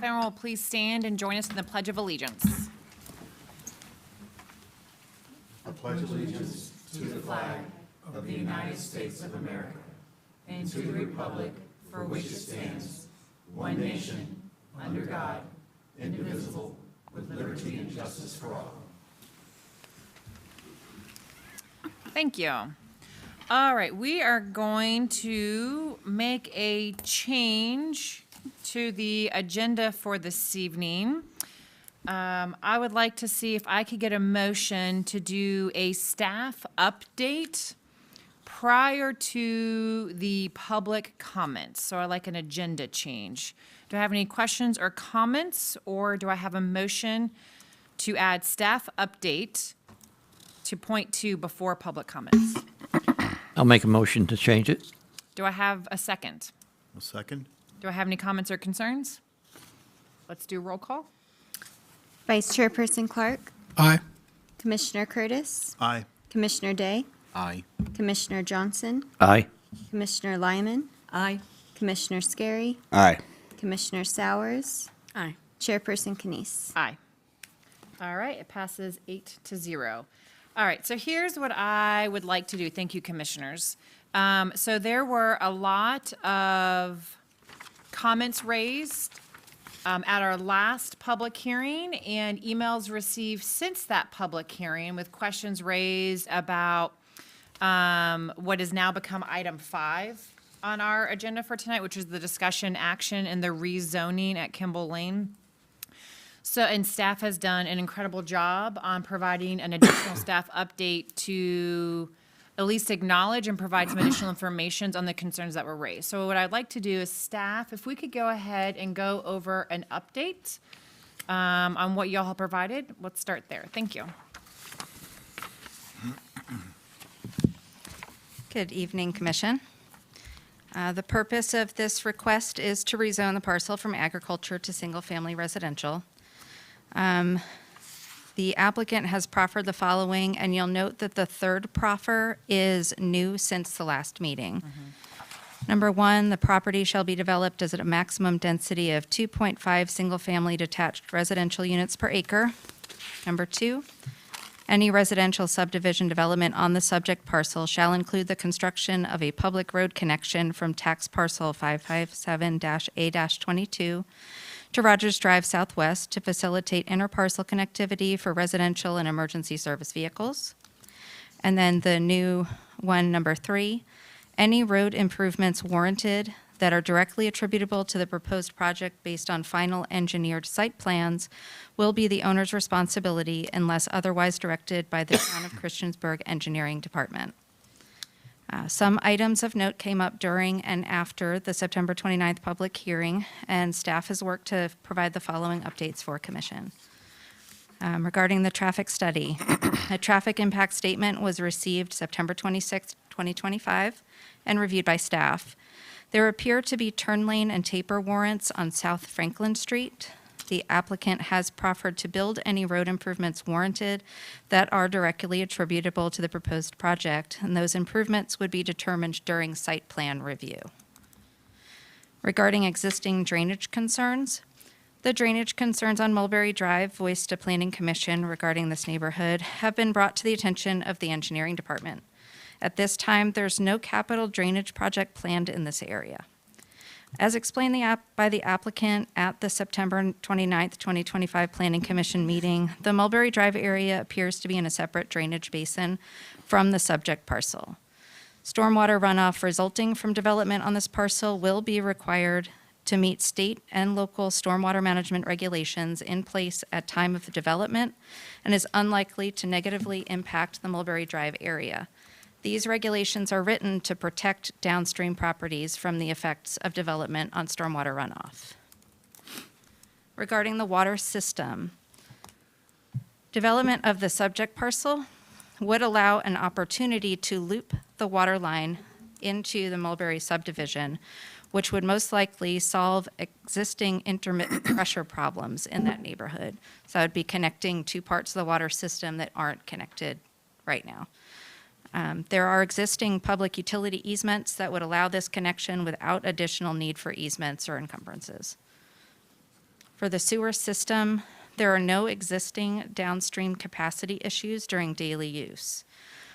everyone will please stand and join us in the Pledge of Allegiance. Thank you. All right, we are going to make a change to the agenda for this evening. I would like to see if I could get a motion to do a staff update prior to the public comments. So I like an agenda change. Do I have any questions or comments, or do I have a motion to add staff update to point 2 before public comments? I'll make a motion to change it. Do I have a second? A second? Do I have any comments or concerns? Let's do roll call. Vice Chairperson Clark, Aye. Commissioner Curtis, Aye. Commissioner Day, Aye. Commissioner Johnson, Aye. Commissioner Lyman, Aye. Commissioner Scary, Aye. Commissioner Sowers, Aye. Chairperson Canise. Aye. All right, it passes 8-0. All right, so here's what I would like to do. Thank you, commissioners. So there were a lot of comments raised at our last public hearing and emails received since that public hearing with questions raised about what has now become item 5 on our agenda for tonight, which is the discussion action and the rezoning at Kimball Lane. So, and staff has done an incredible job on providing an additional staff update to at least acknowledge and provide some additional information on the concerns that were raised. So what I'd like to do is staff, if we could go ahead and go over an update on what y'all have provided. Let's start there. Thank you. Good evening, Commission. The purpose of this request is to rezone the parcel from agriculture to single-family residential. The applicant has proffered the following, and you'll note that the third proffer is new since the last meeting. Number 1, the property shall be developed as at a maximum density of 2.5 single-family detached residential units per acre. Number 2, any residential subdivision development on the subject parcel shall include the construction of a public road connection from tax parcel 557-A-22 to Rogers Drive Southwest to facilitate interparcel connectivity for residential and emergency service vehicles. And then the new one, number 3, any road improvements warranted that are directly attributable to the proposed project based on final engineered site plans will be the owner's responsibility unless otherwise directed by the Town of Christiansburg Engineering Department. Some items of note came up during and after the September 29th public hearing, and staff has worked to provide the following updates for Commission. Regarding the traffic study, a traffic impact statement was received September 26, 2025, and reviewed by staff. There appear to be turn lane and taper warrants on South Franklin Street. The applicant has proffered to build any road improvements warranted that are directly attributable to the proposed project, and those improvements would be determined during site plan review. Regarding existing drainage concerns, the drainage concerns on Mulberry Drive voiced to Planning Commission regarding this neighborhood have been brought to the attention of the Engineering Department. At this time, there's no capital drainage project planned in this area. As explained by the applicant at the September 29th, 2025 Planning Commission meeting, the Mulberry Drive area appears to be in a separate drainage basin from the subject parcel. Stormwater runoff resulting from development on this parcel will be required to meet state and local stormwater management regulations in place at time of the development and is unlikely to negatively impact the Mulberry Drive area. These regulations are written to protect downstream properties from the effects of development on stormwater runoff. Regarding the water system, development of the subject parcel would allow an opportunity to loop the water line into the Mulberry subdivision, which would most likely solve existing intermittent pressure problems in that neighborhood. So it would be connecting two parts of the water system that aren't connected right now. There are existing public utility easements that would allow this connection without additional need for easements or encumbrances. For the sewer system, there are no existing downstream capacity issues during daily use.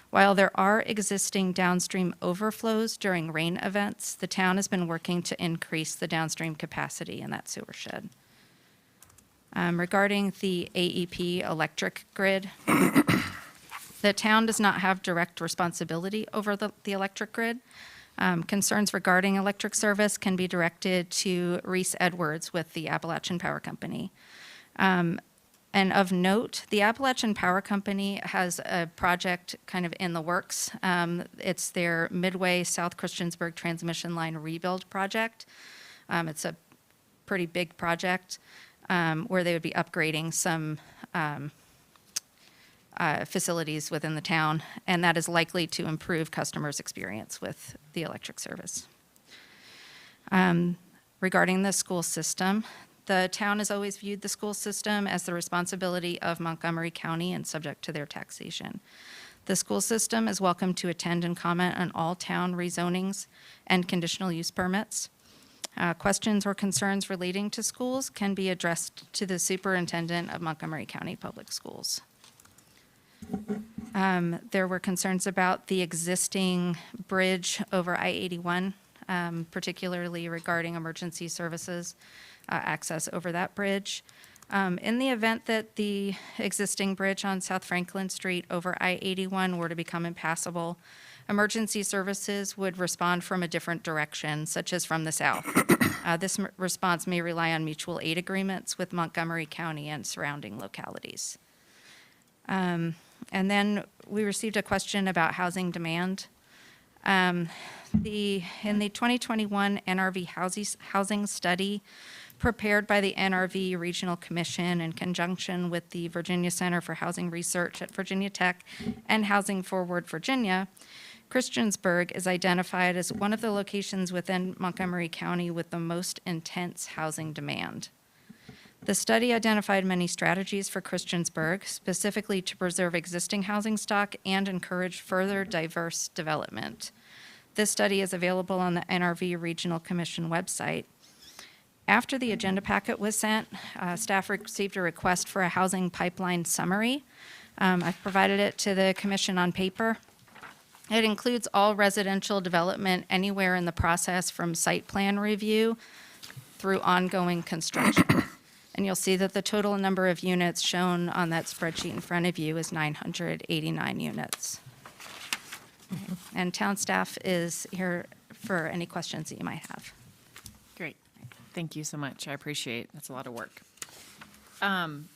While there are existing downstream overflows during rain events, the town has been working to increase the downstream capacity in that sewer shed. Regarding the AEP electric grid, the town does not have direct responsibility over the electric grid. Concerns regarding electric service can be directed to Reese Edwards with the Appalachian Power Company. And of note, the Appalachian Power Company has a project kind of in the works. It's their Midway South Christiansburg Transmission Line Rebuild Project. It's a pretty big project where they would be upgrading some facilities within the town, and that is likely to improve customers' experience with the electric service. Regarding the school system, the town has always viewed the school system as the responsibility of Montgomery County and subject to their taxation. The school system is welcome to attend and comment on all town rezonings and conditional use permits. Questions or concerns relating to schools can be addressed to the superintendent of Montgomery County Public Schools. There were concerns about the existing bridge over I-81, particularly regarding emergency services access over that bridge. In the event that the existing bridge on South Franklin Street over I-81 were to become impassable, emergency services would respond from a different direction, such as from the south. This response may rely on mutual aid agreements with Montgomery County and surrounding localities. And then we received a question about housing demand. In the 2021 NRV housing study prepared by the NRV Regional Commission in conjunction with the Virginia Center for Housing Research at Virginia Tech and Housing Forward Virginia, Christiansburg is identified as one of the locations within Montgomery County with the most intense housing demand. The study identified many strategies for Christiansburg, specifically to preserve existing housing stock and encourage further diverse development. This study is available on the NRV Regional Commission website. After the agenda packet was sent, staff received a request for a housing pipeline summary. I've provided it to the commission on paper. It includes all residential development anywhere in the process from site plan review through ongoing construction. And you'll see that the total number of units shown on that spreadsheet in front of you is 989 units. And town staff is here for any questions that you might have. Great. Thank you so much. I appreciate it. That's a lot of work. And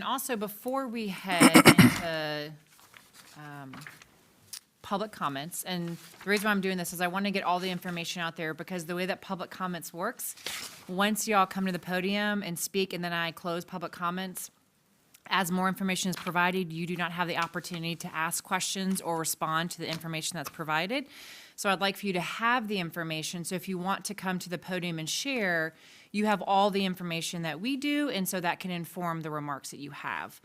also, before we head into public comments, and the reason why I'm doing this is I want to get all the information out there, because the way that public comments works, once y'all come to the podium and speak and then I close public comments, as more information is provided, you do not have the opportunity to ask questions or respond to the information that's provided. So I'd like for you to have the information. So if you want to come to the podium and share, you have all the information that we do, and so that can inform the remarks that you have.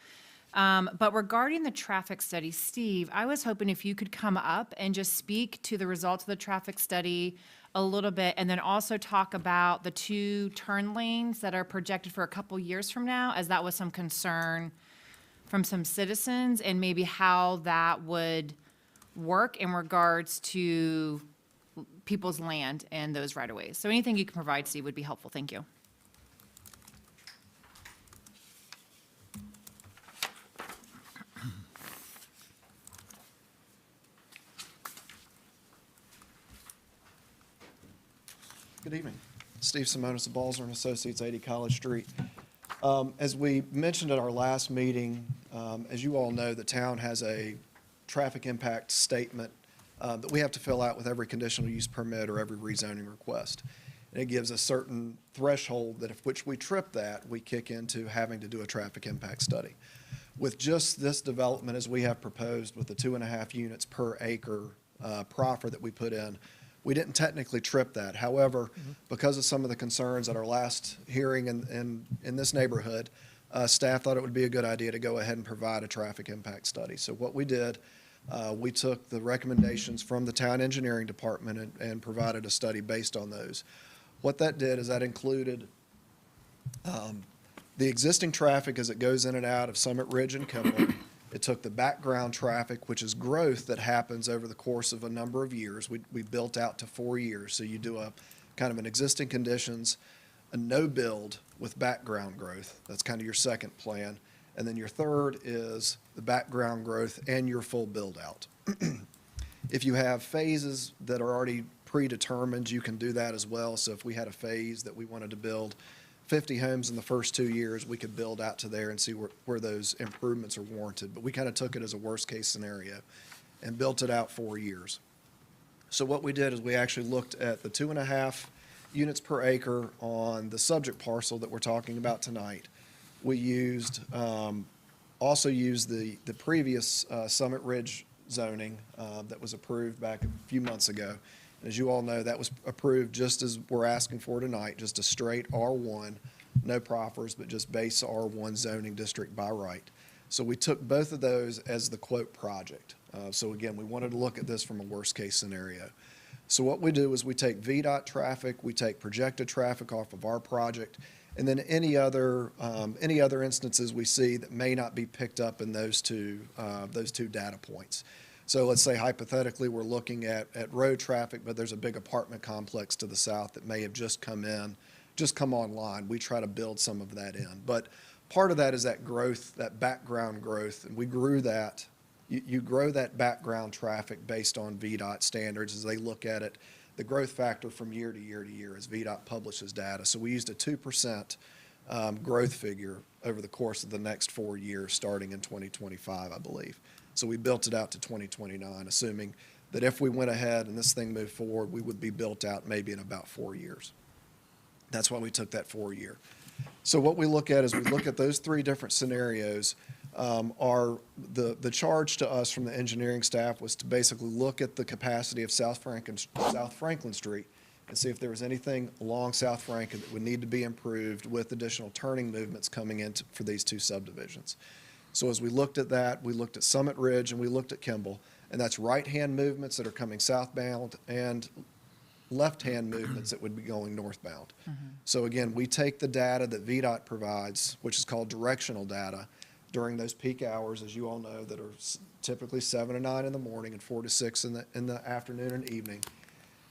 But regarding the traffic study, Steve, I was hoping if you could come up and just speak to the results of the traffic study a little bit, and then also talk about the 2 turn lanes that are projected for a couple years from now, as that was some concern from some citizens, and maybe how that would work in regards to people's land and those right-of-ways. So anything you can provide, Steve, would be helpful. Thank you. Good evening. Steve Simonis of Balzer and Associates, 80 College Street. As we mentioned at our last meeting, as you all know, the town has a traffic impact statement that we have to fill out with every conditional use permit or every rezoning request. And it gives a certain threshold that if which we trip that, we kick into having to do a traffic impact study. With just this development as we have proposed with the 2.5 units per acre proffer that we put in, we didn't technically trip that. However, because of some of the concerns at our last hearing in this neighborhood, staff thought it would be a good idea to go ahead and provide a traffic impact study. So what we did, we took the recommendations from the town engineering department and provided a study based on those. What that did is that included the existing traffic as it goes in and out of Summit Ridge and Kimball. It took the background traffic, which is growth that happens over the course of a number of years. We built out to 4 years. So you do a kind of an existing conditions, a no build with background growth. That's kind of your second plan. And then your third is the background growth and your full build out. If you have phases that are already predetermined, you can do that as well. So if we had a phase that we wanted to build 50 homes in the first 2 years, we could build out to there and see where those improvements are warranted. But we kind of took it as a worst-case scenario and built it out 4 years. So what we did is we actually looked at the 2.5 units per acre on the subject parcel that we're talking about tonight. We used, also used the previous Summit Ridge zoning that was approved back a few months ago. As you all know, that was approved just as we're asking for tonight, just a straight R1, no proffers, but just base R1 zoning district by right. So we took both of those as the quote project. So again, we wanted to look at this from a worst-case scenario. So what we do is we take VDOT traffic, we take projected traffic off of our project, and then any other instances we see that may not be picked up in those two data points. So let's say hypothetically, we're looking at road traffic, but there's a big apartment complex to the south that may have just come online. We try to build some of that in. But part of that is that growth, that background growth, and we grew that. You grow that background traffic based on VDOT standards as they look at it, the growth factor from year to year to year as VDOT publishes data. So we used a 2% growth figure over the course of the next 4 years, starting in 2025, I believe. So we built it out to 2029, assuming that if we went ahead and this thing moved forward, we would be built out maybe in about 4 years. That's why we took that 4 year. So what we look at is we look at those 3 different scenarios. The charge to us from the engineering staff was to basically look at the capacity of South Franklin Street and see if there was anything along South Franklin that would need to be improved with additional turning movements coming in for these 2 subdivisions. So as we looked at that, we looked at Summit Ridge and we looked at Kimball, and that's right-hand movements that are coming southbound and left-hand movements that would be going northbound. So again, we take the data that VDOT provides, which is called directional data, during those peak hours, as you all know, that are typically 7 to 9 in the morning and 4 to 6 in the afternoon and evening.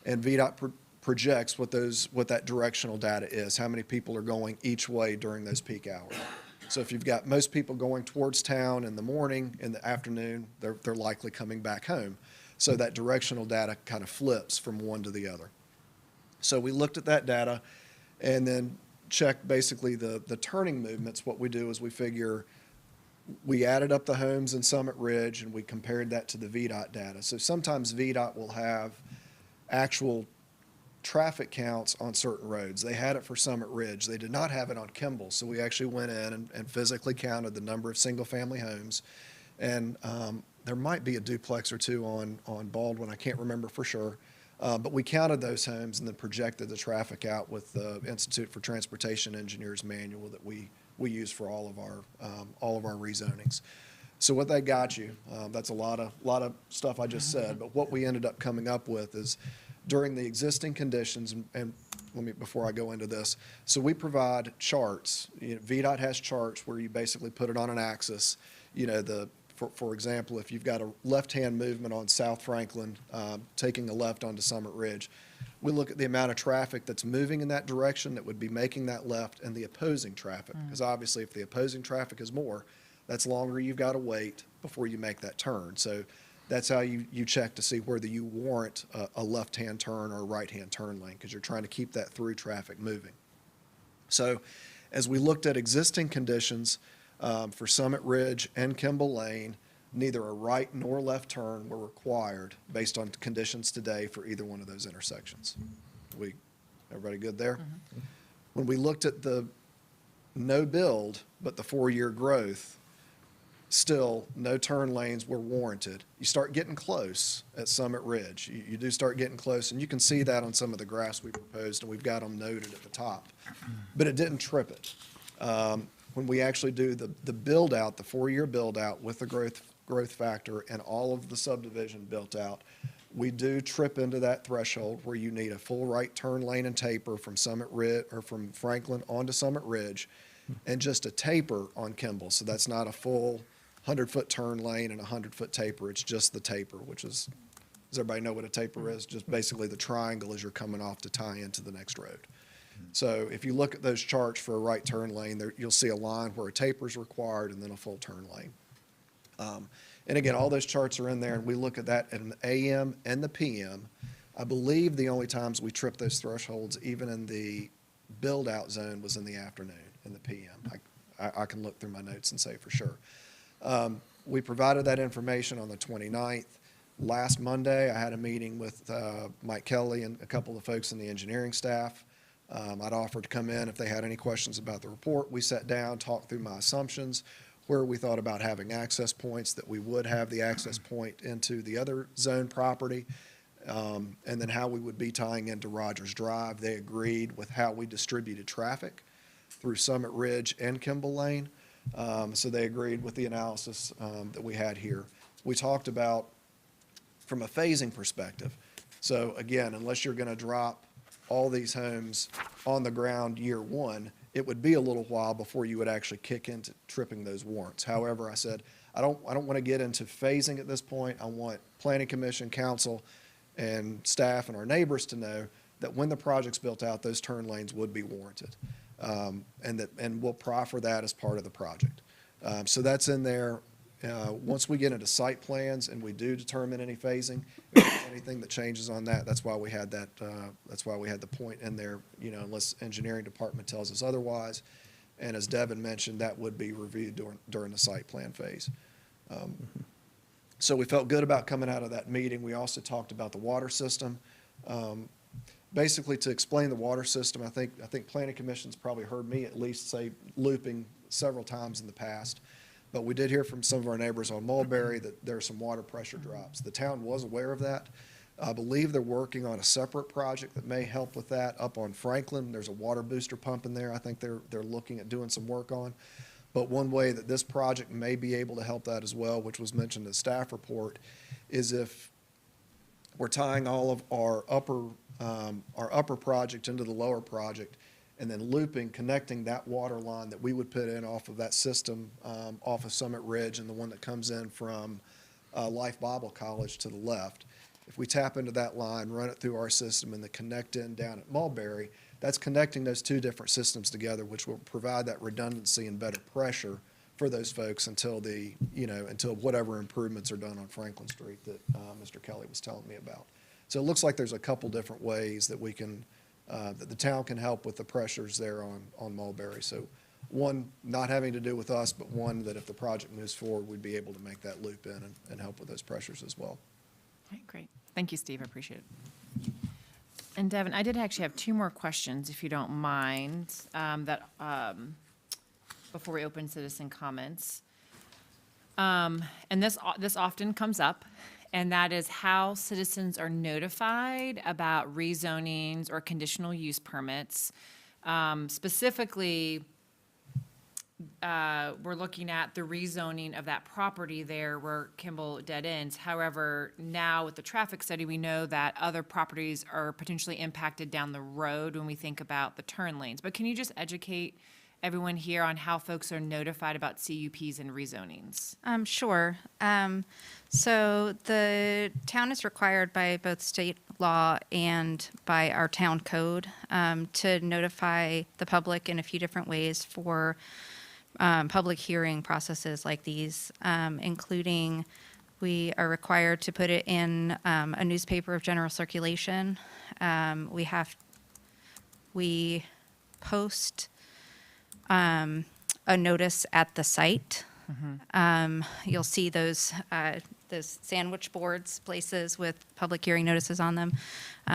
And VDOT projects what that directional data is, how many people are going each way during those peak hours. So if you've got most people going towards town in the morning, in the afternoon, they're likely coming back home. So that directional data kind of flips from one to the other. So we looked at that data and then checked basically the turning movements. What we do is we added up the homes in Summit Ridge and we compared that to the VDOT data. So sometimes VDOT will have actual traffic counts on certain roads. They had it for Summit Ridge. They did not have it on Kimball. So we actually went in and physically counted the number of single-family homes. And there might be a duplex or 2 on Baldwin. I can't remember for sure. But we counted those homes and then projected the traffic out with the Institute for Transportation Engineers manual that we use for all of our rezonings. So what that got you, that's a lot of stuff I just said, but what we ended up coming up with is during the existing conditions, and let me, before I go into this, so we provide charts. VDOT has charts where you basically put it on an axis. For example, if you've got a left-hand movement on South Franklin, taking a left onto Summit Ridge, we look at the amount of traffic that's moving in that direction that would be making that left and the opposing traffic. Because obviously if the opposing traffic is more, that's longer you've got to wait before you make that turn. So that's how you check to see whether you warrant a left-hand turn or a right-hand turn lane, because you're trying to keep that through traffic moving. So as we looked at existing conditions for Summit Ridge and Kimball Lane, neither a right nor left turn were required based on conditions today for either one of those intersections. Everybody good there? When we looked at the no build, but the 4-year growth, still no turn lanes were warranted. You start getting close at Summit Ridge. You do start getting close, and you can see that on some of the graphs we proposed, and we've got them noted at the top. But it didn't trip it. When we actually do the build out, the 4-year build out with the growth factor and all of the subdivision built out, we do trip into that threshold where you need a full right turn lane and taper from Summit Ridge or from Franklin onto Summit Ridge. and just a taper on Kimball. So that's not a full 100-foot turn lane and a 100-foot taper. It's just the taper, which is, does everybody know what a taper is? Just basically the triangle as you're coming off to tie into the next road. So if you look at those charts for a right turn lane, there, you'll see a line where a taper is required and then a full turn lane. And again, all those charts are in there, and we look at that in the AM and the PM. I believe the only times we tripped those thresholds, even in the build-out zone, was in the afternoon, in the PM. I can look through my notes and say for sure. We provided that information on the 29th. Last Monday, I had a meeting with Mike Kelly and a couple of folks in the engineering staff. I'd offered to come in if they had any questions about the report. We sat down, talked through my assumptions, where we thought about having access points, that we would have the access point into the other zone property, and then how we would be tying into Rogers Drive. They agreed with how we distributed traffic through Summit Ridge and Kimball Lane. So they agreed with the analysis that we had here. We talked about from a phasing perspective. So again, unless you're going to drop all these homes on the ground year one, it would be a little while before you would actually kick into tripping those warrants. However, I said, I don't want to get into phasing at this point. I want Planning Commission, council, and staff and our neighbors to know that when the project's built out, those turn lanes would be warranted. And we'll proffer that as part of the project. So that's in there. Once we get into site plans and we do determine any phasing, if there's anything that changes on that, that's why we had that, that's why we had the point in there, unless engineering department tells us otherwise. And as Devin mentioned, that would be reviewed during the site plan phase. So we felt good about coming out of that meeting. We also talked about the water system. Basically, to explain the water system, I think Planning Commission's probably heard me at least say looping several times in the past. But we did hear from some of our neighbors on Mulberry that there are some water pressure drops. The town was aware of that. I believe they're working on a separate project that may help with that up on Franklin. There's a water booster pump in there I think they're looking at doing some work on. But one way that this project may be able to help that as well, which was mentioned in the staff report, is if we're tying all of our upper project into the lower project, and then looping, connecting that water line that we would put in off of that system, off of Summit Ridge, and the one that comes in from Life Bible College to the left. If we tap into that line, run it through our system, and then connect in down at Mulberry, that's connecting those two different systems together, which will provide that redundancy and better pressure for those folks until until whatever improvements are done on Franklin Street that Mr. Kelly was telling me about. So it looks like there's a couple different ways that we can that the town can help with the pressures there on Mulberry. So one, not having to do with us, but one that if the project moves forward, we'd be able to make that loop in and help with those pressures as well. Okay, great. Thank you, Steve. I appreciate it. And Devin, I did actually have two more questions, if you don't mind, before we open citizen comments. And this often comes up, and that is how citizens are notified about rezonings or conditional use permits. Specifically, we're looking at the rezoning of that property there where Kimball dead ends. However, now with the traffic study, we know that other properties are potentially impacted down the road when we think about the turn lanes. But can you just educate everyone here on how folks are notified about CUPs and rezonings? Sure. So the town is required by both state law and by our town code to notify the public in a few different ways for public hearing processes like these, including we are required to put it in a newspaper of general circulation. We post a notice at the site. You'll see those sandwich boards places with public hearing notices on them.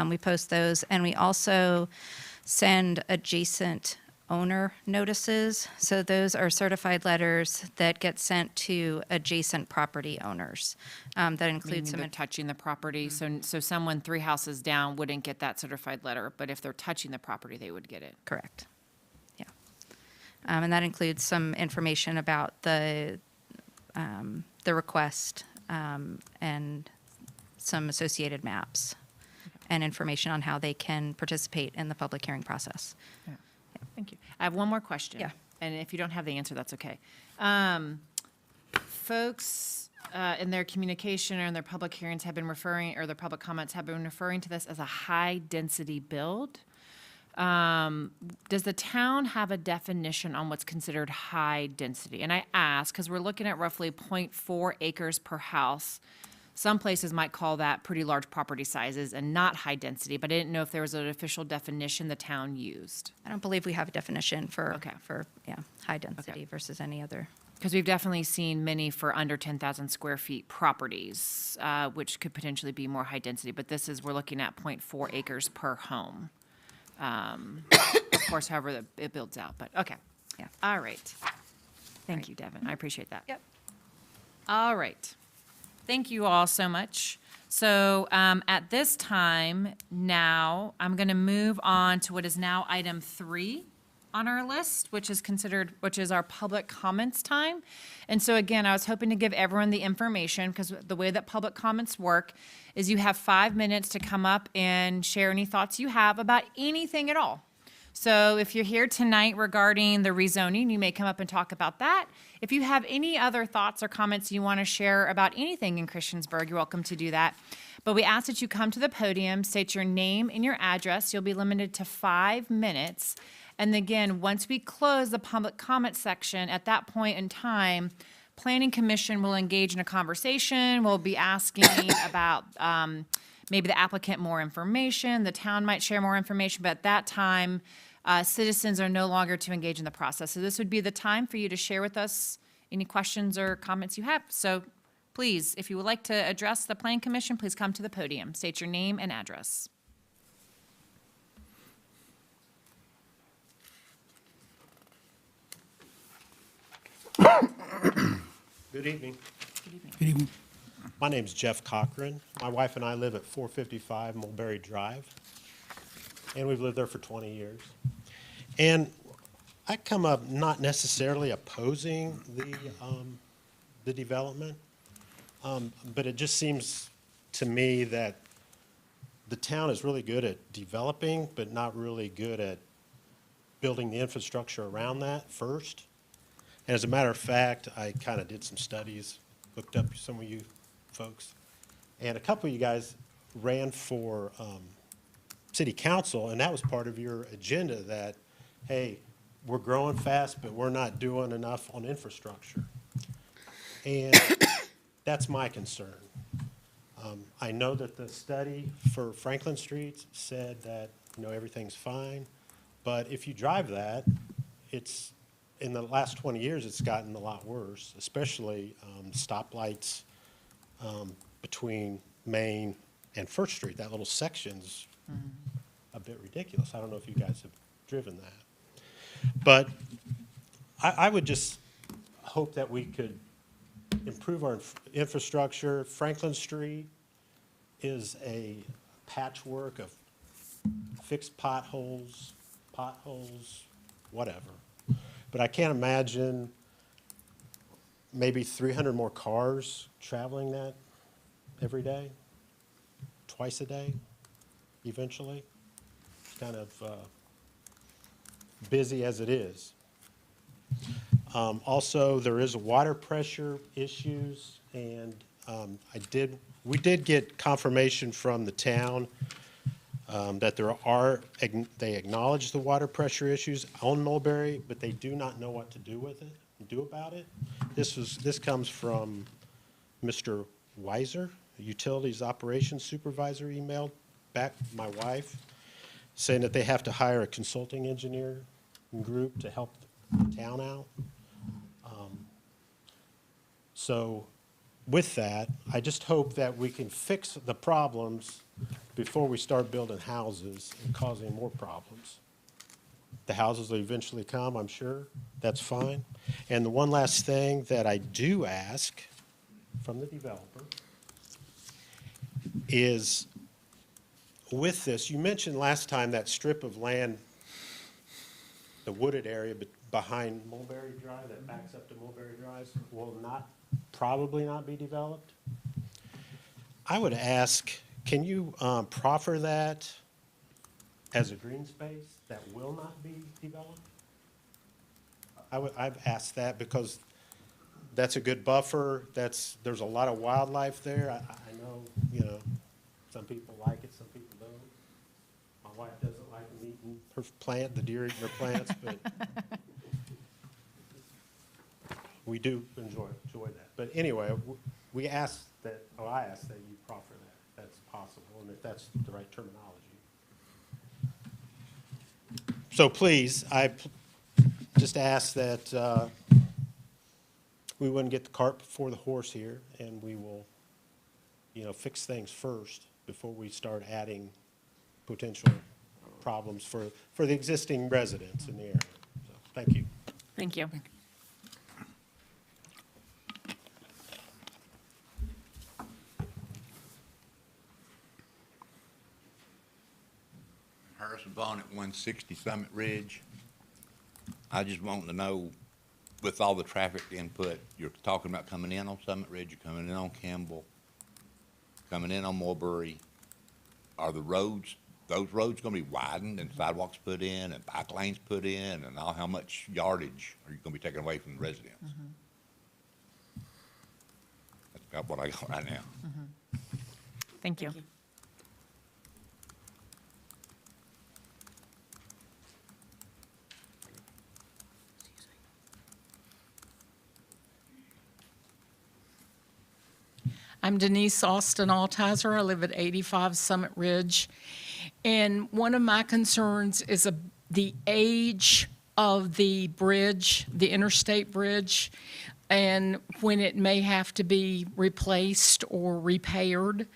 We post those, and we also send adjacent owner notices. So those are certified letters that get sent to adjacent property owners. That Meaning includes some. they're touching the property, so someone 3 houses down wouldn't get that certified letter, but if they're touching the property, they would get it. Correct. Yeah. And that includes some information about the request and some associated maps and information on how they can participate in the public hearing process. Yeah. Thank you. I have one more question. Yeah. And if you don't have the answer, that's okay. Folks in their communication or in their public hearings have been referring, or their public comments have been referring to this as a high-density build. Does the town have a definition on what's considered high density? And I ask because we're looking at roughly 0.4 acres per house. Some places might call that pretty large property sizes and not high density, but I didn't know if there was an official definition the town used. I don't believe we have a definition for, Okay. high density versus any other. Because we've definitely seen many for under 10,000 square feet properties, which could potentially be more high density, but we're looking at 0.4 acres per home. Of course, however it builds out, but okay. Yeah. All right. Thank you, Devin. I appreciate that. Yep. All right. Thank you all so much. So at this time now, I'm going to move on to what is now item 3 on our list, which is our public comments time. And so again, I was hoping to give everyone the information because the way that public comments work is you have 5 minutes to come up and share any thoughts you have about anything at all. So if you're here tonight regarding the rezoning, you may come up and talk about that. If you have any other thoughts or comments you want to share about anything in Christiansburg, you're welcome to do that. But we ask that you come to the podium, state your name and your address. You'll be limited to 5 minutes. And again, once we close the public comment section, at that point in time, Planning Commission will engage in a conversation. We'll be asking about maybe the applicant more information. The town might share more information, but at that time, citizens are no longer to engage in the process. So this would be the time for you to share with us any questions or comments you have. So please, if you would like to address the Planning Commission, please come to the podium. State your name and address. Good evening. Good evening. My name's Jeff Cochran. My wife and I live at 455 Mulberry Drive, and we've lived there for 20 years. And I come up not necessarily opposing the development, but it just seems to me that the town is really good at developing, but not really good at building the infrastructure around that first. And as a matter of fact, I kind of did some studies, looked up some of you folks, and a couple of you guys ran for city council, and that was part of your agenda that, hey, we're growing fast, but we're not doing enough on infrastructure. And that's my concern. I know that the study for Franklin Street said that, everything's fine, but if you drive that, in the last 20 years, it's gotten a lot worse, especially stoplights between Main and First Street. That little section's a bit ridiculous. I don't know if you guys have driven that. But I would just hope that we could improve our infrastructure. Franklin Street is a patchwork of fixed potholes, whatever. But I can't imagine maybe 300 more cars traveling that every day, twice a day, eventually. It's kind of busy as it is. Also, there is water pressure issues, and we did get confirmation from the town that they acknowledge the water pressure issues on Mulberry, but they do not know what to do about it. This comes from Mr. Weiser, the Utilities Operations Supervisor, emailed back my wife, saying that they have to hire a consulting engineer group to help the town out. So with that, I just hope that we can fix the problems before we start building houses and causing more problems. The houses will eventually come, I'm sure. That's fine. And the one last thing that I do ask from the developer is, with this, you mentioned last time that strip of land, the wooded area behind Mulberry Drive, that backs up to Mulberry Drive, will probably not be developed. I would ask, can you proffer that as a green space that will not be developed? I've asked that because that's a good buffer. There's a lot of wildlife there. I know, you know, some people like it, some people don't. My wife doesn't like them eating her plant, the deer eating her plants, but we do enjoy that. But anyway, I ask that you proffer that, that's possible, and if that's the right terminology. So please, just ask that we wouldn't get the cart before the horse here, and we will, you know, fix things first before we start adding potential problems for the existing residents in the area. So, thank you. Thank you. Harrison Vaughn at 160 Summit Ridge. I just want to know, with all the traffic input, you're talking about coming in on Summit Ridge, you're coming in on Campbell, coming in on Mulberry. Are those roads going to be widened and sidewalks put in and bike lanes put in, and how much yardage are you going to be taking away from the residents? That's about what I got right now. Thank you. I'm Denise Austin Altizer. I live at 85 Summit Ridge. And one of my concerns is the age of the bridge, the interstate bridge, and when it may have to be replaced or repaired,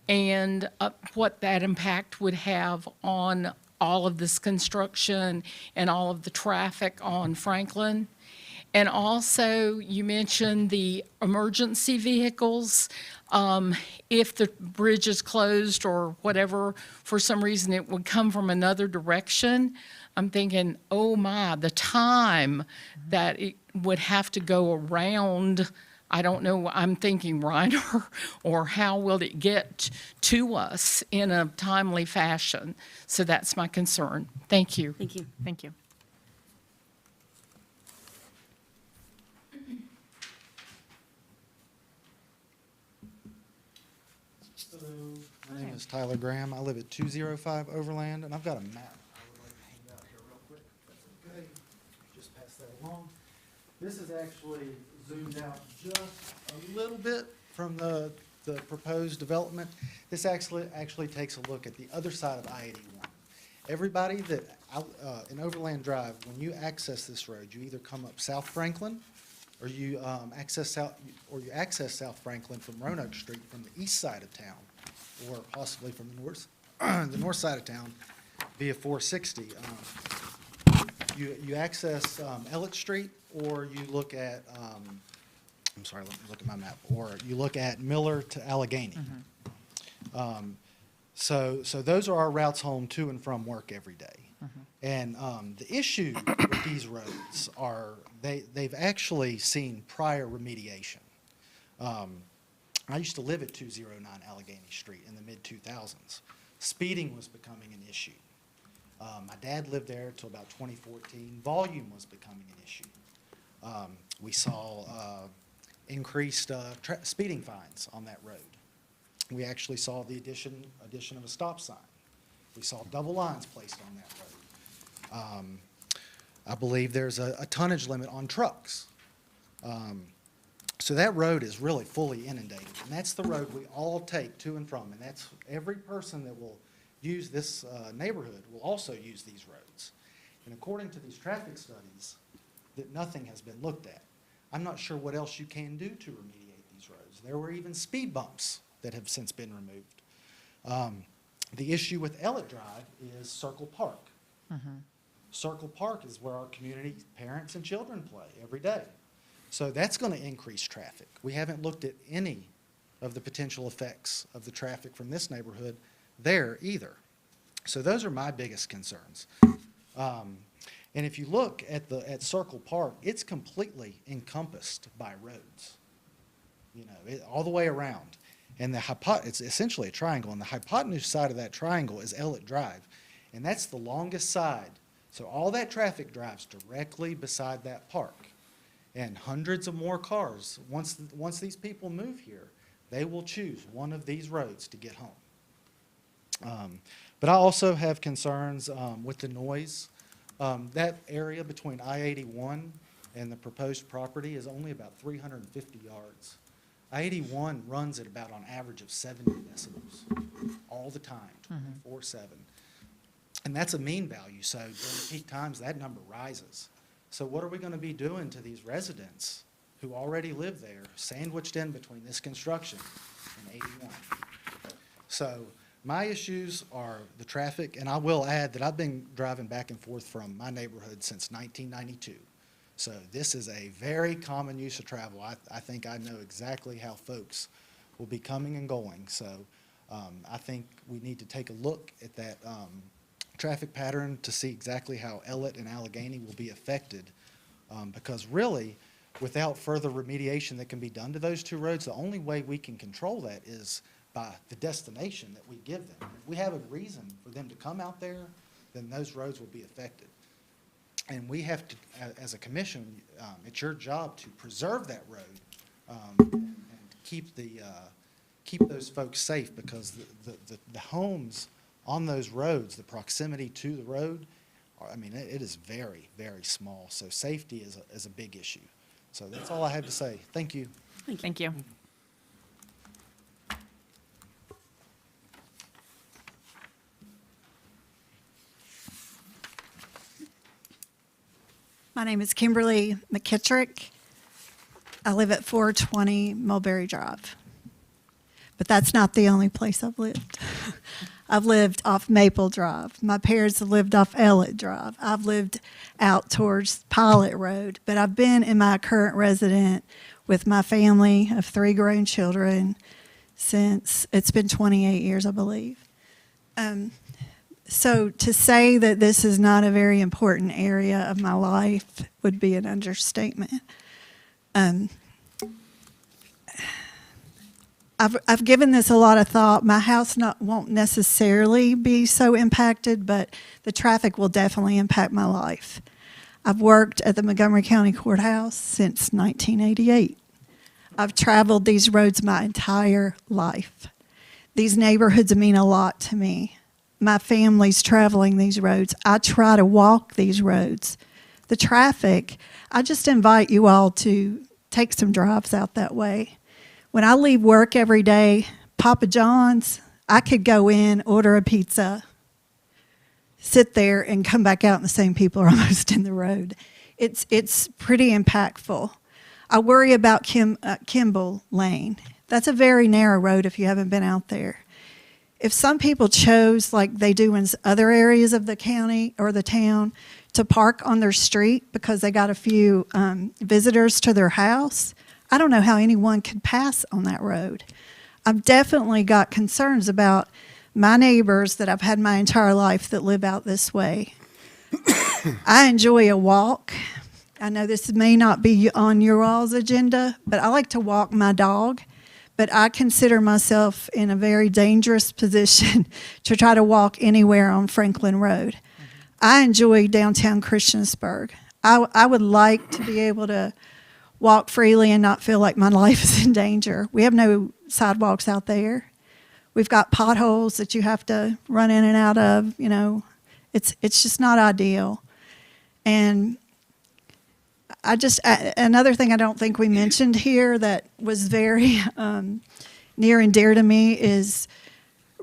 and what that impact would have on all of this construction and all of the traffic on Franklin. And also, you mentioned the emergency vehicles. If the bridge is closed or whatever, for some reason it would come from another direction, I'm thinking, oh my, the time that it would have to go around, I don't know, I'm thinking, right, or how will it get to us in a timely fashion? So that's my concern. Thank you. Thank you. Thank you. My name is Tyler Graham. I live at 205 Overland, and I've got a map I would like to hand out here real quick, if that's okay. Just pass that along. This is actually zoomed out just a little bit from the proposed development. This actually takes a look at the other side of I-81. Everybody in Overland Drive, when you access this road, you either come up South Franklin, or you access South Franklin from Roanoke Street from the east side of town, or possibly from the north side of town via 460. You access Elliott Street, or you look at, I'm sorry, let me look at my map, or you look at Miller to Allegheny. So those are our routes home to and from work every day. And the issue with these roads are they've actually seen prior remediation. I used to live at 209 Allegheny Street in the mid-2000s. Speeding was becoming an issue. My dad lived there till about 2014. Volume was becoming an issue. We saw increased speeding fines on that road. We actually saw the addition of a stop sign. We saw double lines placed on that road. I believe there's a tonnage limit on trucks. So that road is really fully inundated, and that's the road we all take to and from, and that's every person that will use this neighborhood will also use these roads. And according to these traffic studies, that nothing has been looked at. I'm not sure what else you can do to remediate these roads. There were even speed bumps that have since been removed. The issue with Elliott Drive is Circle Park. Circle Park is where our community parents and children play every day. So that's going to increase traffic. We haven't looked at any of the potential effects of the traffic from this neighborhood there either. So those are my biggest concerns. And if you look at Circle Park, it's completely encompassed by roads, you know, all the way around. And it's essentially a triangle, and the hypotenuse side of that triangle is Elliott Drive, and that's the longest side. So all that traffic drives directly beside that park. And hundreds of more cars, once these people move here, they will choose one of these roads to get home. But I also have concerns with the noise. That area between I-81 and the proposed property is only about 350 yards. I-81 runs at about on average of 70 decibels all the time, 24/7. And that's a mean value, so during peak times, that number rises. So what are we going to be doing to these residents who already live there, sandwiched in between this construction and 81? So my issues are the traffic, and I will add that I've been driving back and forth from my neighborhood since 1992. So this is a very common use of travel. I think I know exactly how folks will be coming and going. So I think we need to take a look at that traffic pattern to see exactly how Ellett and Allegheny will be affected. Because really, without further remediation that can be done to those two roads, the only way we can control that is by the destination that we give them. If we have a reason for them to come out there, then those roads will be affected. And we have to, as a commission, it's your job to preserve that road and keep those folks safe, because the homes on those roads, the proximity to the road, it is very, very small. So safety is a big issue. So that's all I have to say. Thank you. Thank you. My name is Kimberly McKittrick. I live at 420 Mulberry Drive. But that's not the only place I've lived. I've lived off Maple Drive. My parents have lived off Ellett Drive. I've lived out towards Pilot Road. But I've been in my current residence with my family of 3 grown children since it's been 28 years, I believe. So to say that this is not a very important area of my life would be an understatement. I've given this a lot of thought. My house won't necessarily be so impacted, but the traffic will definitely impact my life. I've worked at the Montgomery County Courthouse since 1988. I've traveled these roads my entire life. These neighborhoods mean a lot to me. My family's traveling these roads. I try to walk these roads. The traffic, I just invite you all to take some drives out that way. When I leave work every day, Papa John's, I could go in, order a pizza, sit there, and come back out, and the same people are almost in the road. It's pretty impactful. I worry about Kimball Lane. That's a very narrow road if you haven't been out there. If some people chose, like they do in other areas of the county or the town, to park on their street because they got a few visitors to their house, I don't know how anyone could pass on that road. I've definitely got concerns about my neighbors that I've had my entire life that live out this way. I enjoy a walk. I know this may not be on your all's agenda, but I like to walk my dog. But I consider myself in a very dangerous position to try to walk anywhere on Franklin Road. I enjoy downtown Christiansburg. I would like to be able to walk freely and not feel like my life is in danger. We have no sidewalks out there. We've got potholes that you have to run in and out of. It's just not ideal. And another thing I don't think we mentioned here that was very near and dear to me is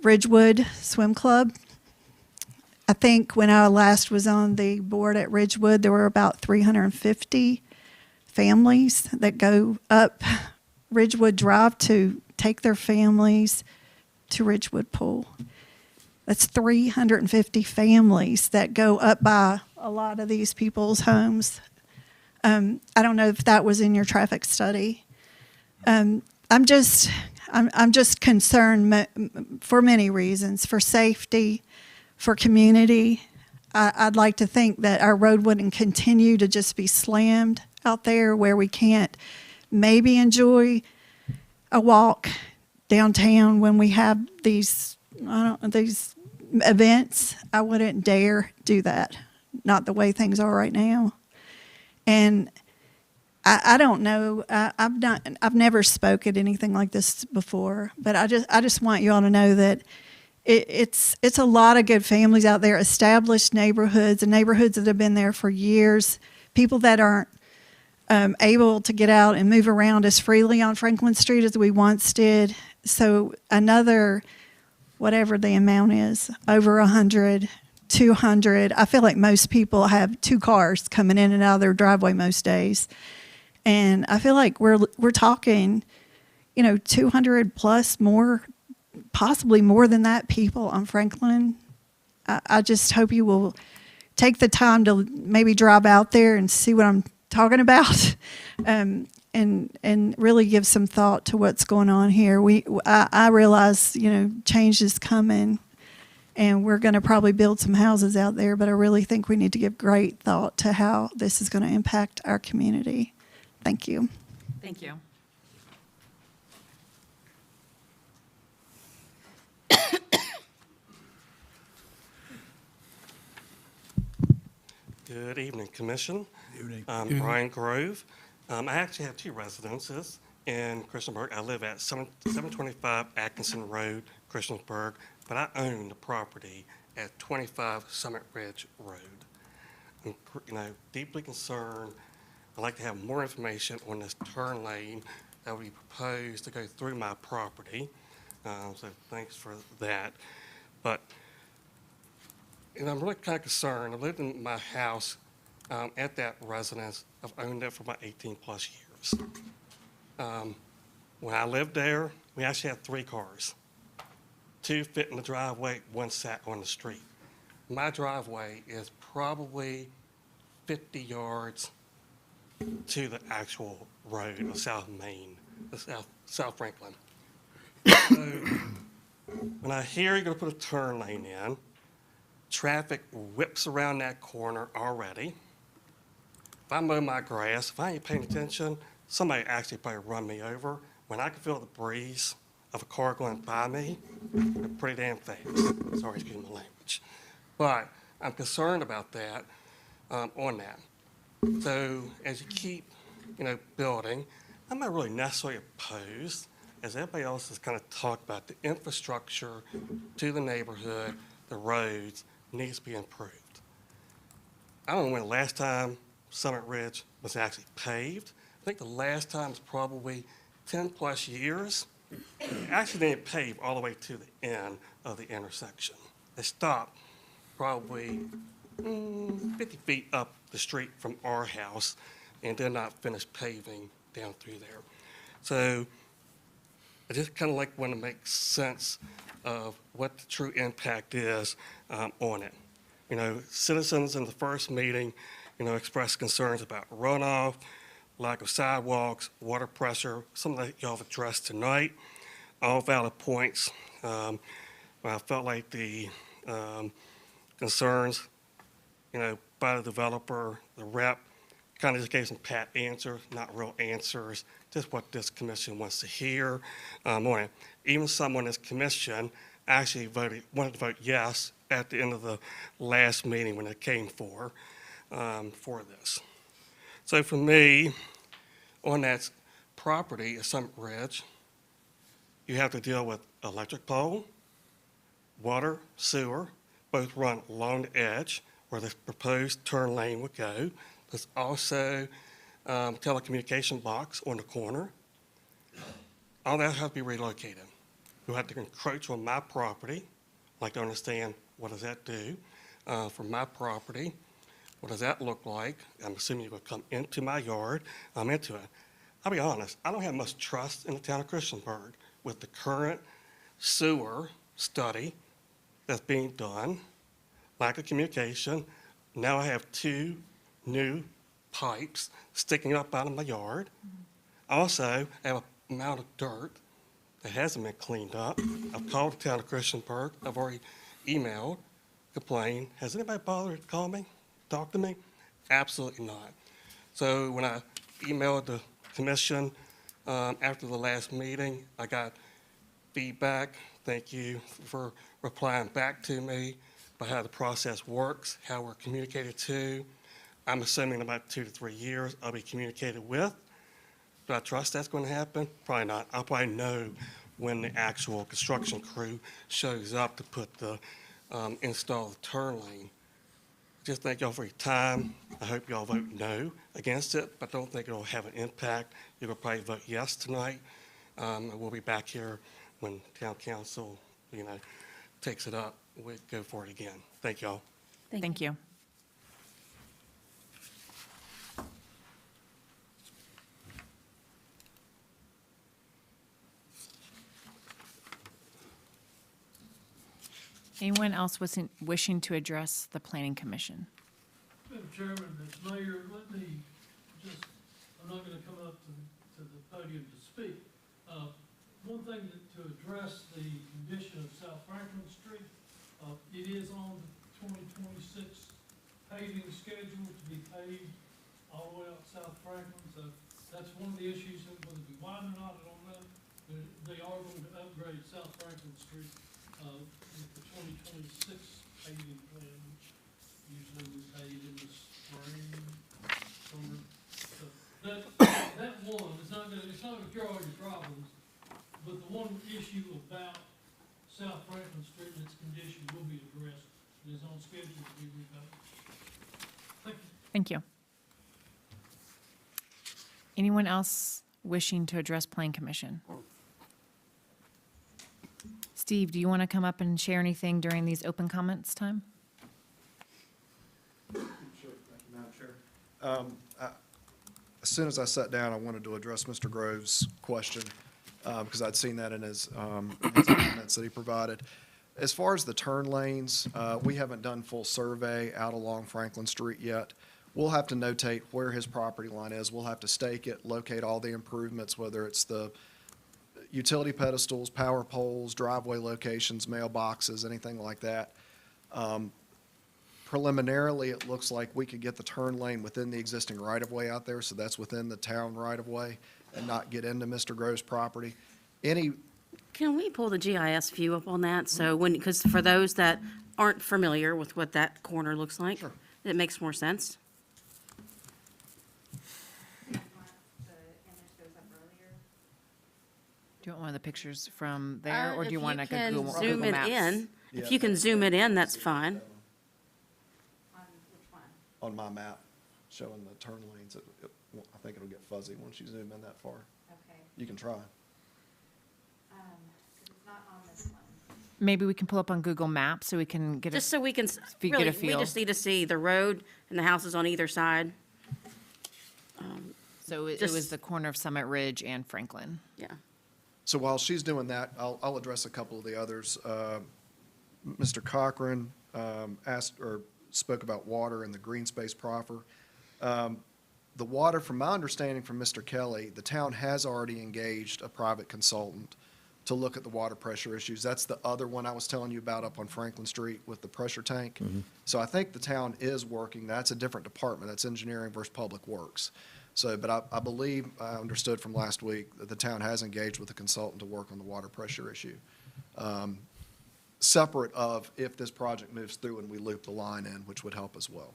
Ridgewood Swim Club. I think when I last was on the board at Ridgewood, there were about 350 families that go up Ridgewood Drive to take their families to Ridgewood Pool. That's 350 families that go up by a lot of these people's homes. I don't know if that was in your traffic study. I'm just concerned for many reasons, for safety, for community. I'd like to think that our road wouldn't continue to just be slammed out there where we can't maybe enjoy a walk downtown when we have these events. I wouldn't dare do that not the way things are right now. And I don't know. I've never spoke at anything like this before, but I just want you all to know that it's a lot of good families out there, established neighborhoods, and neighborhoods that have been there for years. People that aren't able to get out and move around as freely on Franklin Street as we once did. So another, whatever the amount is, over 100, 200. I feel like most people have 2 cars coming in and out of their driveway most days. And I feel like we're talking, 200 plus more, possibly more than that, people on Franklin. I just hope you will take the time to maybe drive out there and see what I'm talking about, and really give some thought to what's going on here. I realize, change is coming, and we're going to probably build some houses out there, but I really think we need to give great thought to how this is going to impact our community. Thank you. Thank you. Good evening, Commission. I'm Brian Grove. I actually have 2 residences in Christiansburg. I live at 725 Atkinson Road, Christiansburg, but I own the property at 25 Summit Ridge Road. I'm deeply concerned. I'd like to have more information on this turn lane that we propose to go through my property. So thanks for that. But I'm really kind of concerned. I've lived in my house at that residence. I've owned it for about 18 plus years. When I lived there, we actually had 3 cars. 2 fit in the driveway, 1 sat on the street. My driveway is probably 50 yards to the actual road of South Main, South Franklin. So when I hear you're going to put a turn lane in, traffic whips around that corner already. If I mow my grass, if I ain't paying attention, somebody actually probably run me over. When I can feel the breeze of a car going by me, they're pretty damn fast. Sorry, excuse my language. But I'm concerned about that, on that. So as you keep, building, I'm not really necessarily opposed, as everybody else has kind of talked about, the infrastructure to the neighborhood, the roads, needs to be improved. I don't know when the last time Summit Ridge was actually paved. I think the last time was probably 10 plus years. It actually didn't pave all the way to the end of the intersection. They stopped probably 50 feet up the street from our house and did not finish paving down through there. So I just kind of want to make sense of what the true impact is on it. Citizens in the first meeting, expressed concerns about runoff, lack of sidewalks, water pressure, some that y'all have addressed tonight, all valid points. But I felt like the concerns, by the developer, the rep, kind of just gave some pat answers, not real answers, just what this commission wants to hear on it. Even someone in this commission actually wanted to vote yes at the end of the last meeting when it came for this. So for me, on that property at Summit Ridge, you have to deal with electric pole, water, sewer, both run along the edge where the proposed turn lane would go. There's also telecommunication box on the corner. All that has to be relocated. You'll have to encroach on my property. I'd like to understand, what does that do for my property? What does that look like? I'm assuming you're going to come into my yard. I'm into it. I'll be honest, I don't have much trust in the town of Christiansburg with the current sewer study that's being done, lack of communication. Now I have 2 new pipes sticking up out of my yard. Also, I have an amount of dirt that hasn't been cleaned up. I've called the town of Christiansburg. I've already emailed, complained. Has anybody bothered to call me, talk to me? Absolutely not. So when I emailed the commission after the last meeting, I got feedback. Thank you for replying back to me. about how the process works, how we're communicated to. I'm assuming in about 2 to 3 years, I'll be communicated with. Do I trust that's going to happen? Probably not. I'll probably know when the actual construction crew shows up to put the, install the turn lane. Just thank y'all for your time. I hope y'all vote no against it, but don't think it'll have an impact. You'll probably vote yes tonight. And we'll be back here when town council, takes it up. We'll go for it again. Thank y'all. Thank you. Anyone else wishing to address the Planning Commission? Madam Chairman, as mayor, let me just, I'm not going to come up to the podium to speak. One thing to address the condition of South Franklin Street, it is on the 2026 paving schedule to be paved all the way up South Franklin. So that's one of the issues, that whether it be wide or not, I don't know. They are going to upgrade South Franklin Street with the 2026 paving plan, which usually we pave in the spring, summer. So that one, it's not gonna cure all your problems, but the one issue about South Franklin Street and its condition will be addressed. It is on schedule to be repaved. Thank you. Thank you. Anyone else wishing to address Plan Commission? Steve, do you want to come up and share anything during these open comments time? Sure, thank you, Madam Chair. As soon as I sat down, I wanted to address Mr. Grove's question, because I'd seen that in his comments that he provided. As far as the turn lanes, we haven't done full survey out along Franklin Street yet. We'll have to notate where his property line is. We'll have to stake it, locate all the improvements, whether it's the utility pedestals, power poles, driveway locations, mailboxes, anything like that. Preliminarily, it looks like we could get the turn lane within the existing right-of-way out there, so that's within the town right-of-way, and not get into Mr. Grove's property. Can we pull the GIS view up on that? So because for those that aren't familiar with what that corner looks like, Sure. it makes more sense. Do you want one of the pictures from there, or do you want like a If you Google can zoom Google it Maps? in, Yeah, if you can zoom it in, that's fine. On my map, showing the turn lanes, I think it'll get fuzzy once you zoom in that far. Okay. You can try. It's not on this one. Maybe we can pull up on Google Maps so we can get Just a, so we can, you get a really, we feel. just need to see the road and the houses on either side. so it just- was the corner of Summit Ridge and Franklin. Yeah. So while she's doing that, I'll address a couple of the others. Mr. Cochran asked or spoke about water and the green space proffer. The water, from my understanding from Mr. Kelly, the town has already engaged a private consultant to look at the water pressure issues. That's the other one I was telling you about up on Franklin Street with the pressure tank. So I think the town is working. That's a different department. That's engineering versus public works. So, but I believe, I understood from last week that the town has engaged with a consultant to work on the water pressure issue. Separate of if this project moves through and we loop the line in, which would help as well.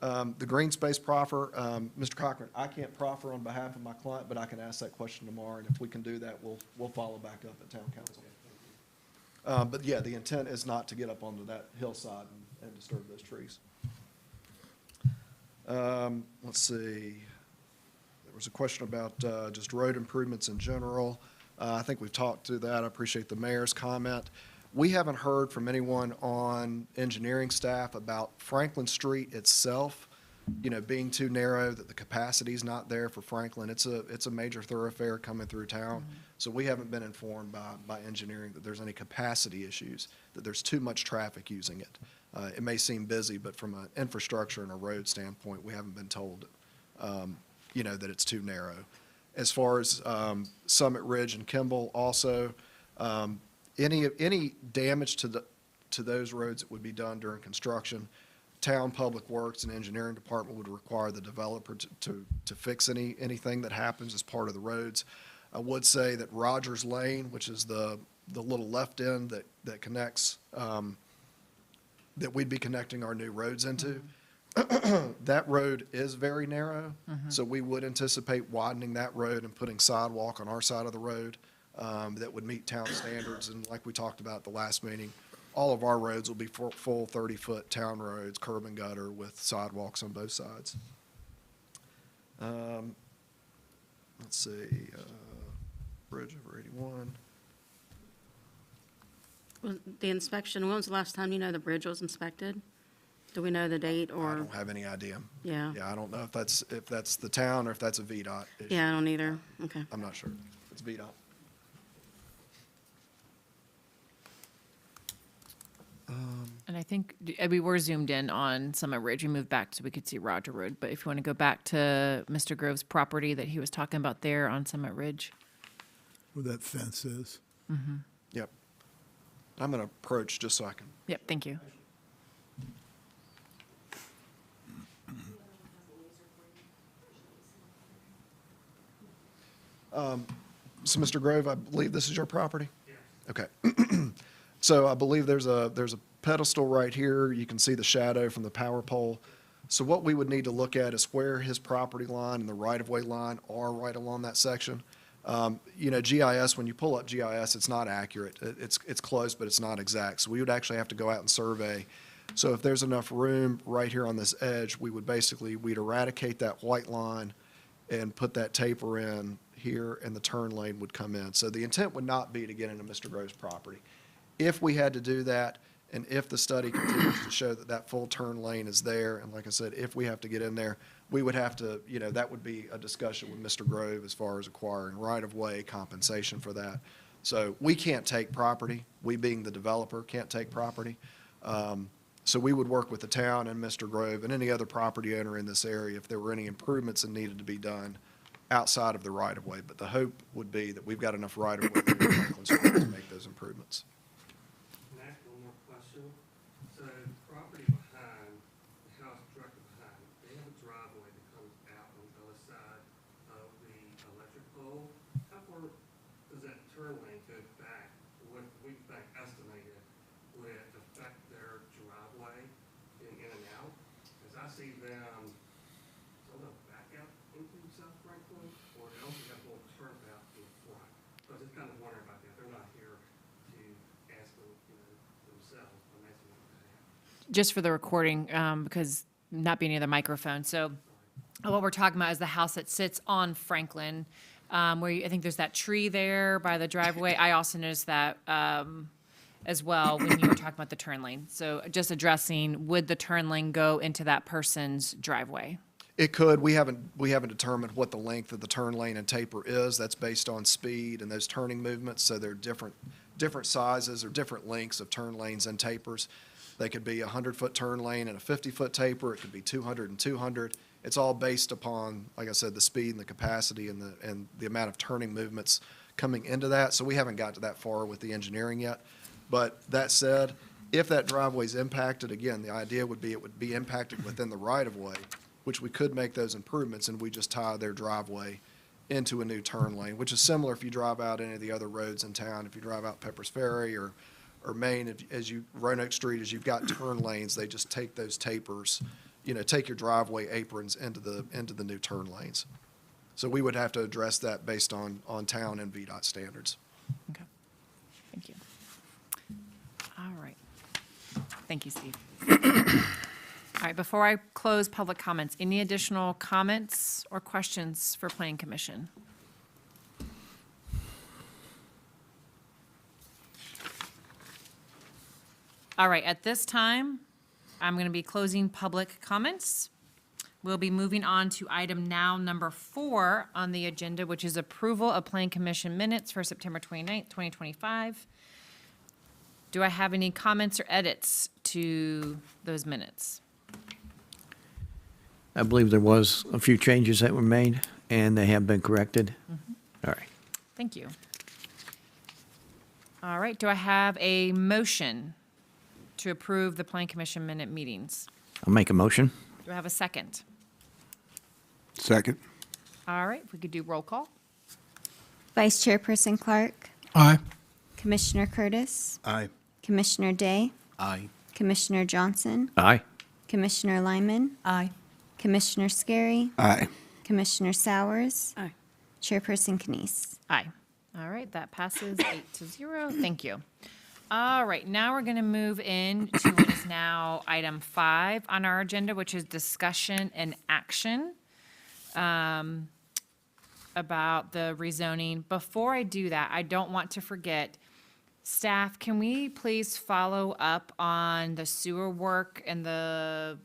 The green space proffer, Mr. Cochran, I can't proffer on behalf of my client, but I can ask that question tomorrow, and if we can do that, we'll follow back up at town council. But yeah, the intent is not to get up onto that hillside and disturb those trees. Let's see. There was a question about just road improvements in general. I think we've talked to that. I appreciate the mayor's comment. We haven't heard from anyone on engineering staff about Franklin Street itself, being too narrow, that the capacity's not there for Franklin. It's a major thoroughfare coming through town. So we haven't been informed by engineering that there's any capacity issues, that there's too much traffic using it. It may seem busy, but from an infrastructure and a road standpoint, we haven't been told, that it's too narrow. As far as Summit Ridge and Kimball also, any damage to those roads that would be done during construction, town public works and engineering department would require the developer to fix anything that happens as part of the roads. I would say that Rogers Lane, which is the little left end that connects that we'd be connecting our new roads into. That road is very narrow, so we would anticipate widening that road and putting sidewalk on our side of the road that would meet town standards. And like we talked about at the last meeting, all of our roads will be full 30-foot town roads, curb and gutter with sidewalks on both sides. Let's see, bridge over 81. Was the inspection, when was the last time you know the bridge was inspected? Do we know the date I or? don't have any idea. Yeah. Yeah, I don't know if that's the town or if that's a VDOT issue. Yeah, I don't either. Okay. I'm not sure. It's VDOT. And I think, we were zoomed in on Summit Ridge. We moved back so we could see Roger Road. But if you want to go back to Mr. Grove's property that he was talking about there on Summit Ridge. Where that fence is. Yep. I'm going to approach just so I can. Yep, thank you. So, Mr. Grove, I believe this is your property? Okay. So I believe there's a pedestal right here. You can see the shadow from the power pole. So what we would need to look at is where his property line and the right-of-way line are right along that section. GIS, when you pull up GIS, it's not accurate. It's close, but it's not exact. So we would actually have to go out and survey. So if there's enough room right here on this edge, we'd eradicate that white line and put that taper in here, and the turn lane would come in. So the intent would not be to get into Mr. Grove's property. If we had to do that, and if the study continues to show that that full turn lane is there, and like I said, if we have to get in there, we would have to, that would be a discussion with Mr. Grove as far as acquiring right-of-way compensation for that. So we can't take property. We, being the developer, can't take property. So we would work with the town and Mr. Grove and any other property owner in this area if there were any improvements that needed to be done outside of the right-of-way. But the hope would be that we've got enough right-of-way here in Franklin Street to make those improvements. Can I ask one more question? So property behind, the house directly behind, they have a driveway that comes out on the other side of the electric pole. How far does that turn lane go back? What we think estimated would it affect their driveway in and out? Because I see them, sort of back out into South Franklin, or they also have a little turn out in front. So I was just kind of wondering about that. They're not here to ask them, themselves, I'm asking them to have. Just for the recording, because not being near the microphone. So what we're talking about is the house that sits on Franklin, I think there's that tree there by the driveway. I also noticed that as well when you were talking about the turn lane. So just addressing, would the turn lane go into that person's driveway? It could. We haven't determined what the length of the turn lane and taper is. That's based on speed and those turning movements. So they're different sizes or different lengths of turn lanes and tapers. They could be a 100-foot turn lane and a 50-foot taper. It could be 200 and 200. It's all based upon, like I said, the speed and the capacity and the amount of turning movements coming into that. So we haven't got to that far with the engineering yet. But that said, if that driveway is impacted, again, the idea would be it would be impacted within the right-of-way, which we could make those improvements, and we just tie their driveway into a new turn lane, which is similar if you drive out any of the other roads in town. If you drive out Pepper's Ferry or Main, Roanoke Street, as you've got turn lanes, they just take those tapers, take your driveway aprons into the new turn lanes. So we would have to address that based on town and VDOT standards. Okay, thank you. All right. Thank you, Steve. All right, before I close public comments, any additional comments or questions for Planning Commission? All right, at this time, I'm going to be closing public comments. We'll be moving on to item now number 4 on the agenda, which is approval of Planning Commission minutes for September 29th, 2025. Do I have any comments or edits to those minutes? I believe there was a few changes that were made, and they have been corrected. All right. Thank you. All right, do I have a motion to approve the Planning Commission minute meetings? I'll make a motion. Do I have a second? Second. All right, if we could do roll call. Vice Chairperson Clark, Aye. Commissioner Curtis, Aye. Commissioner Day, Aye. Commissioner Johnson, Aye. Commissioner Lyman, Aye. Commissioner Scary, Aye. Commissioner Sowers, Aye. Chairperson Knies. Aye. All right, that passes 8-0. Thank you. All right, now we're going to move into what is now item 5 on our agenda, which is discussion and action about the rezoning. Before I do that, I don't want to forget, staff, can we please follow up on the sewer work and the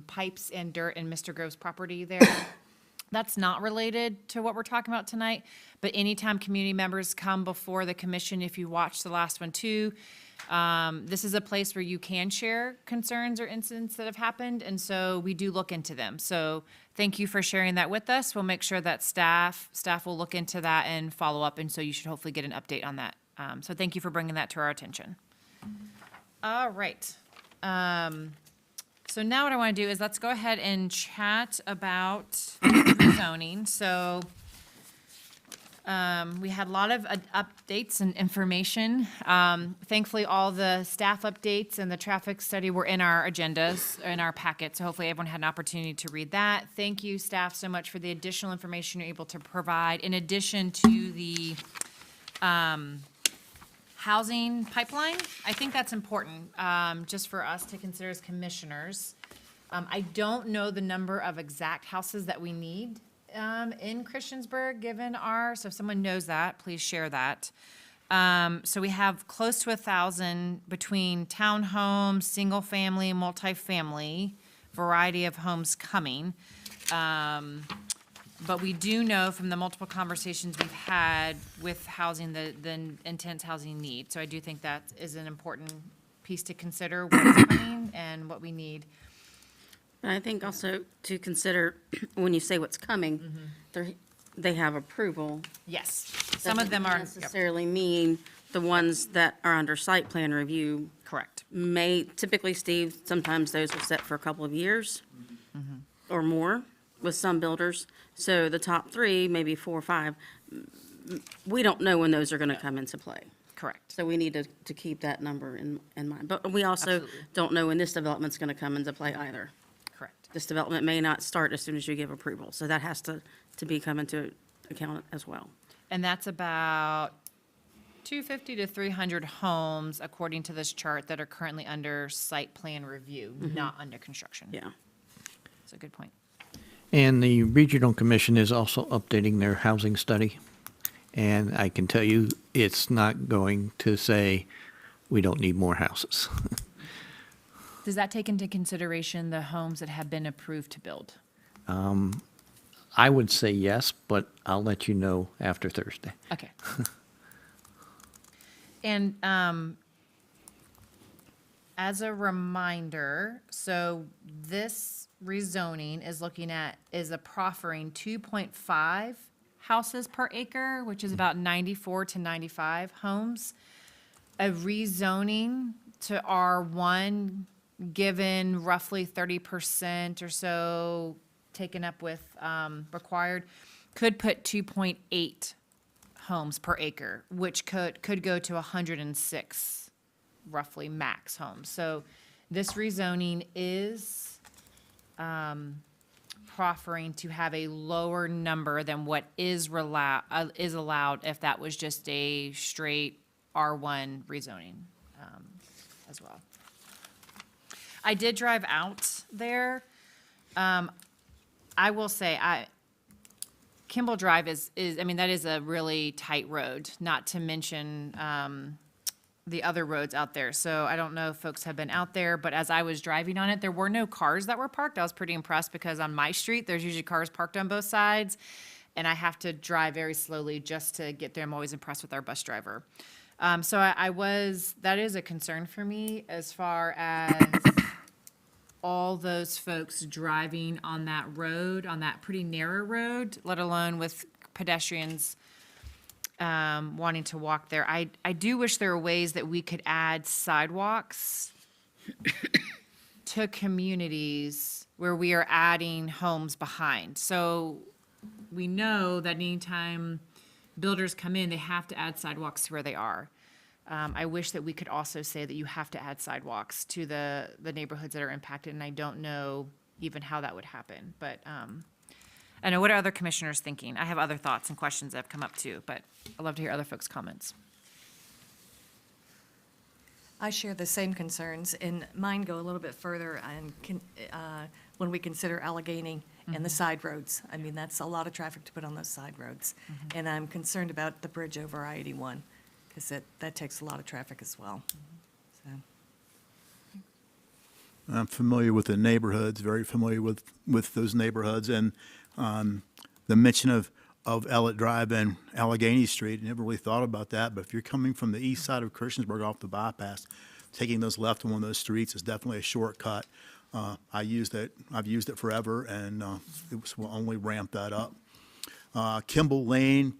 pipes and dirt in Mr. Grove's property there? That's not related to what we're talking about tonight, but anytime community members come before the commission, if you watched the last one too, this is a place where you can share concerns or incidents that have happened, and so we do look into them. So thank you for sharing that with us. We'll make sure that staff will look into that and follow up, and so you should hopefully get an update on that. So thank you for bringing that to our attention. All right. So now what I want to do is let's go ahead and chat about rezoning. So we had a lot of updates and information. Thankfully, all the staff updates and the traffic study were in our agendas, in our packet, so hopefully everyone had an opportunity to read that. Thank you, staff, so much for the additional information you're able to provide, in addition to the housing pipeline. I think that's important, just for us to consider as commissioners. I don't know the number of exact houses that we need in Christiansburg, given so if someone knows that, please share that. So we have close to 1,000 between townhomes, single-family, multifamily, variety of homes coming. But we do know from the multiple conversations we've had with housing, the intense housing need. So I do think that is an important piece to consider, what's coming and what we need. But I think also to consider, when you say what's coming, they have approval. Yes, some of them are. Doesn't necessarily mean the ones that are under site plan review Correct. may, typically, Steve, sometimes those are set for a couple of years or more with some builders. So the top 3, maybe 4 or 5, we don't know when those are going to come into play. Correct. So we need to keep that number in mind. But we also Absolutely. don't know when this development's going to come into play either. Correct. This development may not start as soon as you give approval. So that has to be come into account as well. And that's about 250 to 300 homes, according to this chart, that are currently under site plan review, not under construction. Yeah. That's a good point. And the Regional Commission is also updating their housing study. And I can tell you, it's not going to say, we don't need more houses. Does that take into consideration the homes that have been approved to build? I would say yes, but I'll let you know after Thursday. Okay. And as a reminder, so this rezoning is proffering 2.5 houses per acre, which is about 94 to 95 homes. A rezoning to R1, given roughly 30% or so taken up with required, could put 2.8 homes per acre, which could go to 106 roughly max homes. So this rezoning is proffering to have a lower number than what is allowed if that was just a straight R1 rezoning as well. I did drive out there. I will say, Kimball Drive that is a really tight road, not to mention the other roads out there. So I don't know if folks have been out there, but as I was driving on it, there were no cars that were parked. I was pretty impressed because on my street, there's usually cars parked on both sides, and I have to drive very slowly just to get there. I'm always impressed with our bus driver. So that is a concern for me as far as all those folks driving on that road, on that pretty narrow road, let alone with pedestrians wanting to walk there. I do wish there were ways that we could add sidewalks to communities where we are adding homes behind. So we know that anytime builders come in, they have to add sidewalks to where they are. I wish that we could also say that you have to add sidewalks to the neighborhoods that are impacted, and I don't know even how that would happen. But I know, what are other commissioners thinking? I have other thoughts and questions that have come up too, but I'd love to hear other folks' comments. I share the same concerns, and mine go a little bit further and when we consider Allegheny and the side roads. I mean, that's a lot of traffic to put on those side roads. And I'm concerned about the bridge over I-81, because that takes a lot of traffic as well. So, I'm familiar with the neighborhoods, very familiar with those neighborhoods, and the mention of Ellett Drive and Allegheny Street, never really thought about that, but if you're coming from the east side of Christiansburg off the bypass, taking those left on one of those streets is definitely a shortcut. I've used it forever, and it will only ramp that up. Kimball Lane,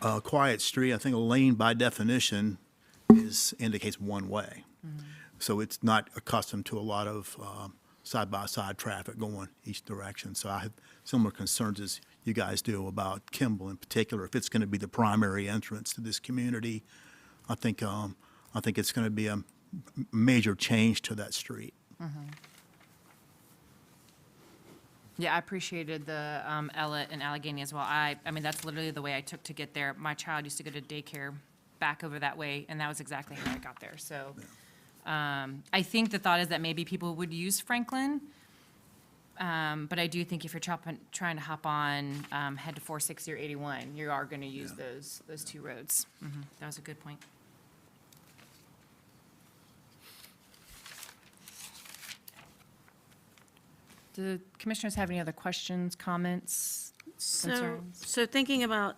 quiet street, I think a lane by definition indicates one way. So it's not accustomed to a lot of side-by-side traffic going each direction. So I have similar concerns as you guys do about Kimball in particular. If it's going to be the primary entrance to this community, I think it's going to be a major change to that street. Yeah, I appreciated the Ellett and Allegheny as well. I mean, that's literally the way I took to get there. My child used to go to daycare back over that way, and that was exactly how I got there. So I think the thought is that maybe people would use Franklin, but I do think if you're trying to hop on, head to 460 or 81, you are going to use those two roads. That was a good point. Do commissioners have any other questions, comments, concerns? So thinking about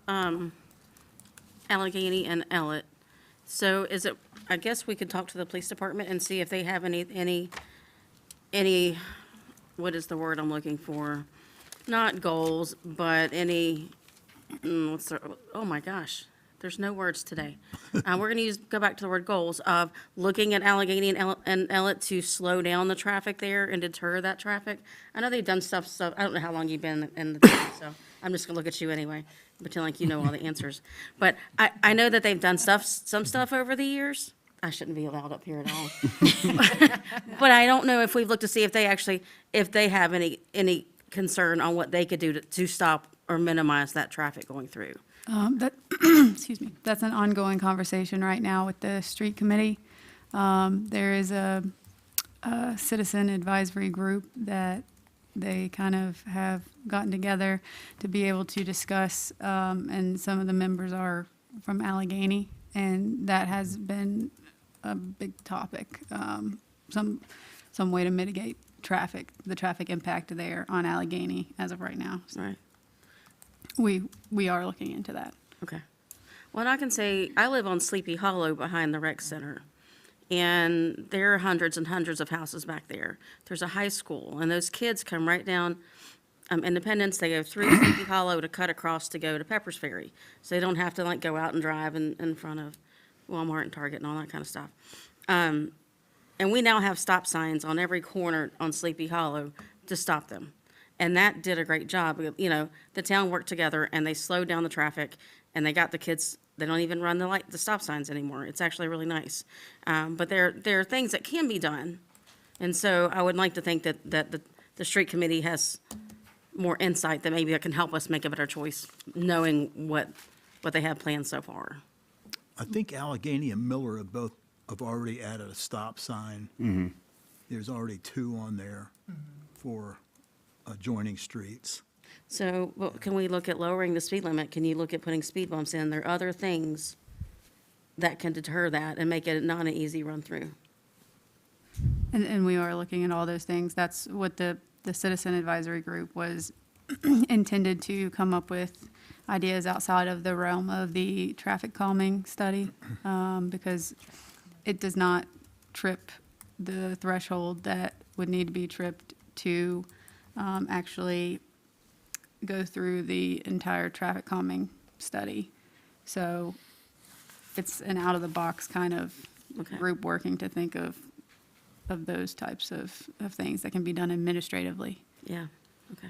Allegheny and Ellett, so is it, I guess we could talk to the police department and see if they have any, what is the word I'm looking for? Not goals, but any, oh my gosh, there's no words today. We're going to go back to the word goals of looking at Allegheny and Ellett to slow down the traffic there and deter that traffic. I know they've done stuff, so I don't know how long you've been in the town, so I'm just going to look at you anyway, pretend like you know all the answers. But I know that they've done some stuff over the years. I shouldn't be allowed up here at all. But I don't know if we've looked to see if they have any concern on what they could do to stop or minimize that traffic going through. Excuse me, that's an ongoing conversation right now with the street committee. There is a citizen advisory group that they kind of have gotten together to be able to discuss, and some of the members are from Allegheny, and that has been a big topic. Some way to mitigate the traffic impact there on Allegheny as of right now. So Right. we are looking into that. Okay. Well, I can say, I live on Sleepy Hollow behind the rec center, and there are hundreds and hundreds of houses back there. There's a high school, and those kids come right down Independence, they go through Sleepy Hollow to cut across to go to Pepper's Ferry. So they don't have to go out and drive in front of Walmart and Target and all that kind of stuff. And we now have stop signs on every corner on Sleepy Hollow to stop them. And that did a great job. You know, the town worked together and they slowed down the traffic and they got the kids, they don't even run the stop signs anymore. It's actually really nice. But there are things that can be done. And so I would like to think that the street committee has more insight that maybe it can help us make a better choice, knowing what they have planned so far. I think Allegheny and Miller have already added a stop sign. There's already 2 on there for adjoining streets. So can we look at lowering the speed limit? Can you look at putting speed bumps in? There are other things that can deter that and make it not an easy run through. And we are looking at all those things. That's what the citizen advisory group was intended to come up with ideas outside of the realm of the traffic calming study, because it does not trip the threshold that would need to be tripped to actually go through the entire traffic calming study. So it's an out-of-the-box kind of group working to think of those types of things that can be done administratively. Yeah, okay.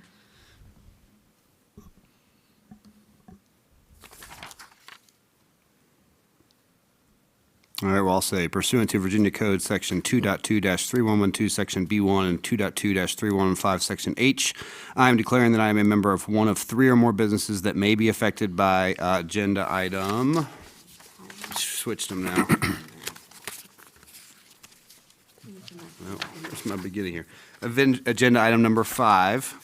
All right, well, I'll say pursuant to Virginia Code Section 2.2-3112, Section B1, and 2.2-3115, Section H, I am declaring that I am a member of one of 3 or more businesses that may be affected by agenda item. Switched them now. Oh, where's my beginning here? Agenda item number 5.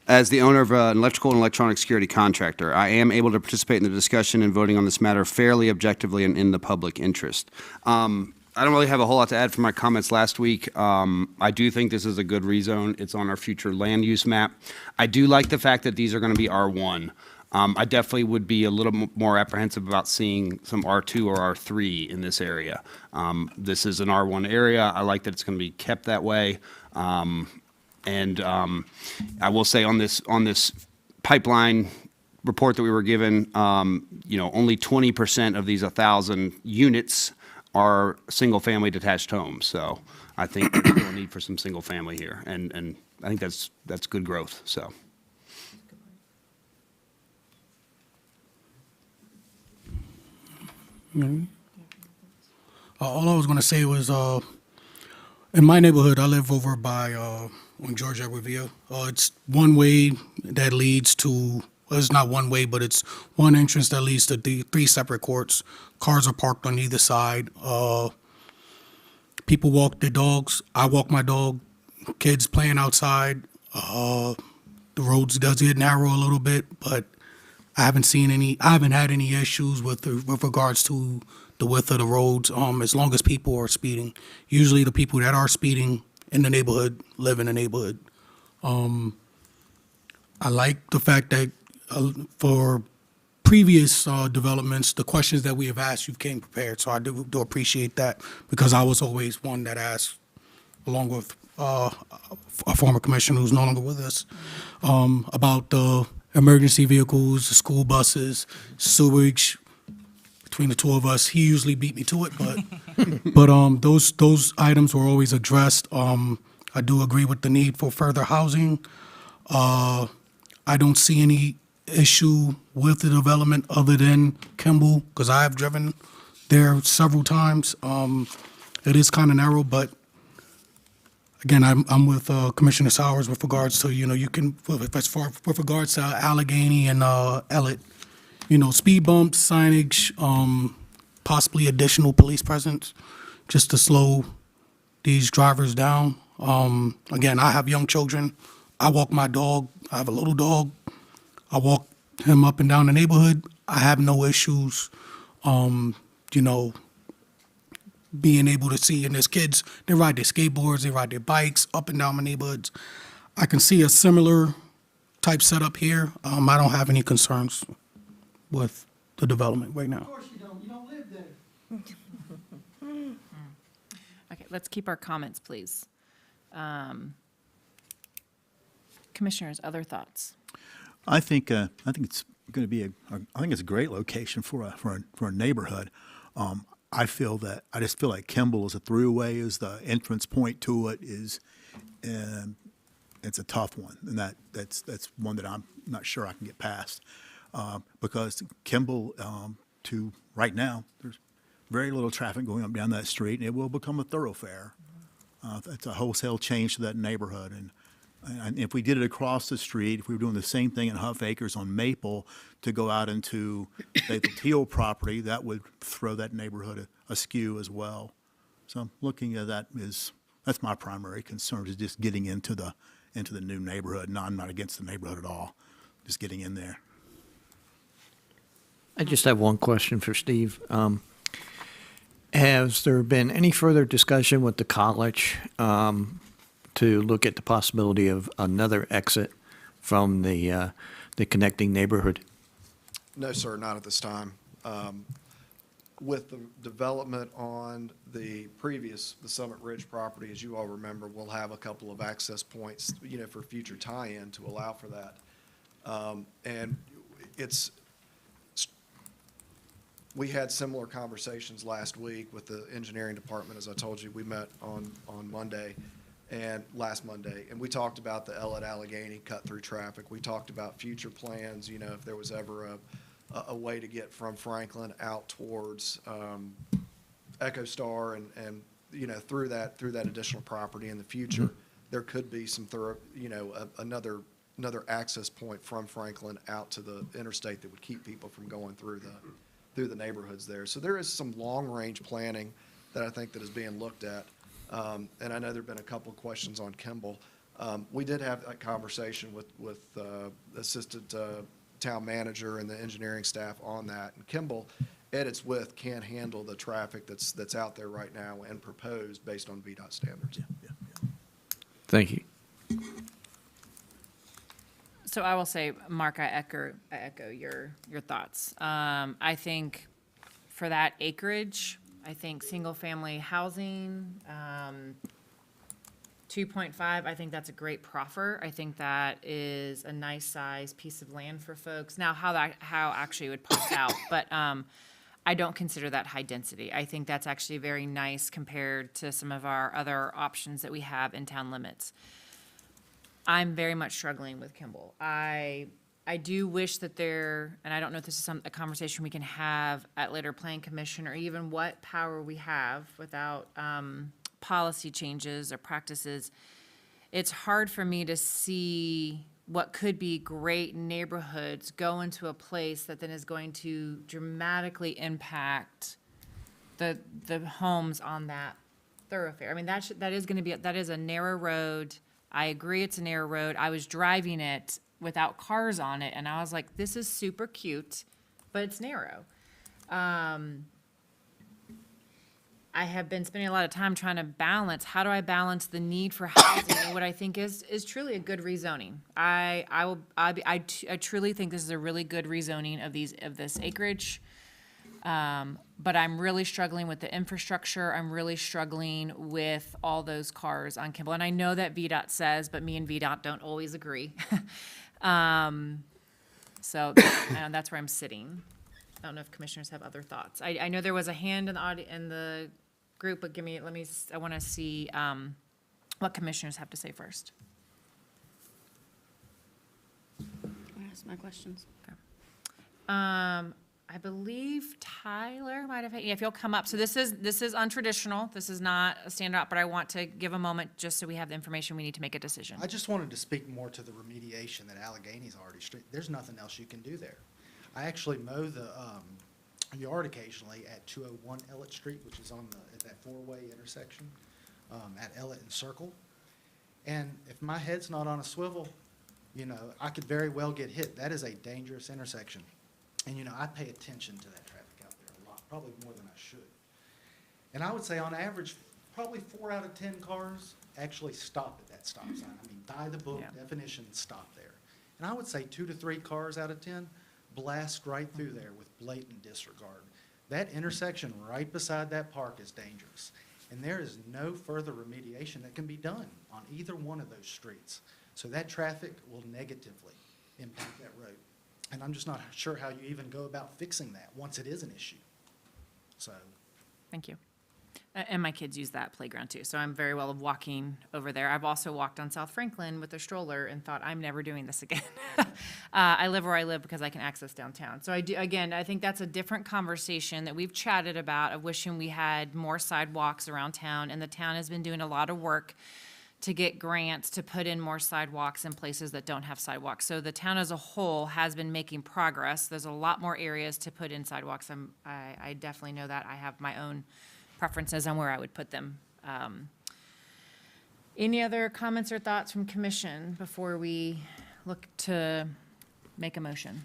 As the owner of an electrical and electronic security contractor, I am able to participate in the discussion and voting on this matter fairly, objectively, and in the public interest. I don't really have a whole lot to add from my comments last week. I do think this is a good rezone. It's on our future land use map. I do like the fact that these are going to be R1. I definitely would be a little more apprehensive about seeing some R2 or R3 in this area. This is an R1 area. I like that it's going to be kept that way. And I will say on this pipeline report that we were given, only 20% of these 1,000 units are single-family detached homes. So I think there's still a need for some single-family here, and I think that's good growth. So. All I was going to say was, in my neighborhood, I live over by on Georgia Revere. It's one way that leads to. Well, it's not one way, but it's one entrance that leads to 3 separate courts. Cars are parked on either side. People walk their dogs. I walk my dog. Kids playing outside. The roads does get narrow a little bit, but I haven't had any issues with regards to the width of the roads. As long as people are speeding, usually the people that are speeding in the neighborhood live in the neighborhood. I like the fact that for previous developments, the questions that we have asked, you came prepared. So I do appreciate that, because I was always one that asked, along with a former commissioner who's no longer with us, about the emergency vehicles, the school buses, sewage. Between the 2 of us, he usually beat me to it, but those items were always addressed. I do agree with the need for further housing. I don't see any issue with the development other than Kimball, because I have driven there several times. It is kind of narrow, but again, I'm with Commissioner Sowers with regards to, you can, with regards to Allegheny and Elliott, speed bumps, signage, possibly additional police presence, just to slow these drivers down. Again, I have young children. I walk my dog. I have a little dog. I walk him up and down the neighborhood. I have no issues, being able to see. And there's kids, they ride their skateboards, they ride their bikes up and down my neighborhoods. I can see a similar type setup here. I don't have any concerns with the development right now. Of course you don't live there. Okay, let's keep our comments, please. Commissioners, other thoughts? I think it's going to be I think it's a great location for a neighborhood. I just feel like Kimball is a throughway, is the entrance point to it is, it's a tough one, and that's one that I'm not sure I can get past, because Kimball to right now there's very little traffic going up and down that street, and it will become a thoroughfare. It's a wholesale change to that neighborhood, and if we did it across the street, if we were doing the same thing in Huff Acres on Maple to go out into the Teal property, that would throw that neighborhood askew as well. So I'm looking at that's my primary concern, is just getting into the new neighborhood. No, I'm not against the neighborhood at all, just getting in there. I just have one question for Steve. Has there been any further discussion with the college to look at the possibility of another exit from the connecting neighborhood? No, sir, not at this time. With the development on the Summit Ridge property, as you all remember, we'll have a couple of access points, for future tie-in to allow for that. And we had similar conversations last week with the engineering department. As I told you, we met on Monday and last Monday, and we talked about the Elliott Allegheny cut-through traffic. We talked about future plans, if there was ever a way to get from Franklin out towards Echo Star and, you know, through that additional property in the future. There could be some another access point from Franklin out to the interstate that would keep people from going through the neighborhoods there. So there is some long-range planning that I think that is being looked at. And I know there've been a couple of questions on Kimball. We did have that conversation with the assistant town manager and the engineering staff on that. And Kimball, at its width, can't handle the traffic that's out there right now and proposed based on VDOT standards. Thank you. So I will say, Mark, I echo your thoughts. I think for that acreage, I think single-family housing, 2.5, I think that's a great proffer. I think that is a nice size piece of land for folks. Now, how actually it would parse out, but I don't consider that high density. I think that's actually very nice compared to some of our other options that we have in town limits. I'm very much struggling with Kimball. I do wish that there, and I don't know if this is a conversation we can have at later planning commission, or even what power we have without policy changes or practices. It's hard for me to see what could be great neighborhoods go into a place that then is going to dramatically impact the homes on that thoroughfare. I mean, that is a narrow road. I agree it's a narrow road. I was driving it without cars on it, and I was like, this is super cute, but it's narrow. I have been spending a lot of time trying to balance, how do I balance the need for housing and what I think is truly a good rezoning. I truly think this is a really good rezoning of this acreage. But I'm really struggling with the infrastructure. I'm really struggling with all those cars on Kimball. And I know that VDOT says, but me and VDOT don't always agree. So that's where I'm sitting. I don't know if commissioners have other thoughts. I know there was a hand in the group, but I want to see what commissioners have to say first. I asked my questions. I believe Tyler might have, if you'll come up. So this is untraditional. This is not a standout, but I want to give a moment just so we have the information we need to make a decision. I just wanted to speak more to the remediation that Allegheny's already street. There's nothing else you can do there. I actually mow the yard occasionally at 201 Ellett Street, which is at that four-way intersection at Ellett and Circle. And if my head's not on a swivel, you know, I could very well get hit. That is a dangerous intersection. And, you know, I pay attention to that traffic out there a lot, probably more than I should. And I would say on average, probably 4 out of 10 cars actually stop at that stop sign. I mean, by the book definition, stop there. And I would say 2 to 3 cars out of 10 blast right through there with blatant disregard. That intersection right beside that park is dangerous. And there is no further remediation that can be done on either one of those streets. So that traffic will negatively impact that road. And I'm just not sure how you even go about fixing that once it is an issue. So. Thank you. And my kids use that playground too, so I'm very well of walking over there. I've also walked on South Franklin with a stroller and thought, I'm never doing this again. I live where I live because I can access downtown. So I think that's a different conversation that we've chatted about, of wishing we had more sidewalks around town, and the town has been doing a lot of work to get grants to put in more sidewalks in places that don't have sidewalks. So the town as a whole has been making progress. There's a lot more areas to put in sidewalks. I definitely know that. I have my own preferences on where I would put them. Any other comments or thoughts from commission before we look to make a motion?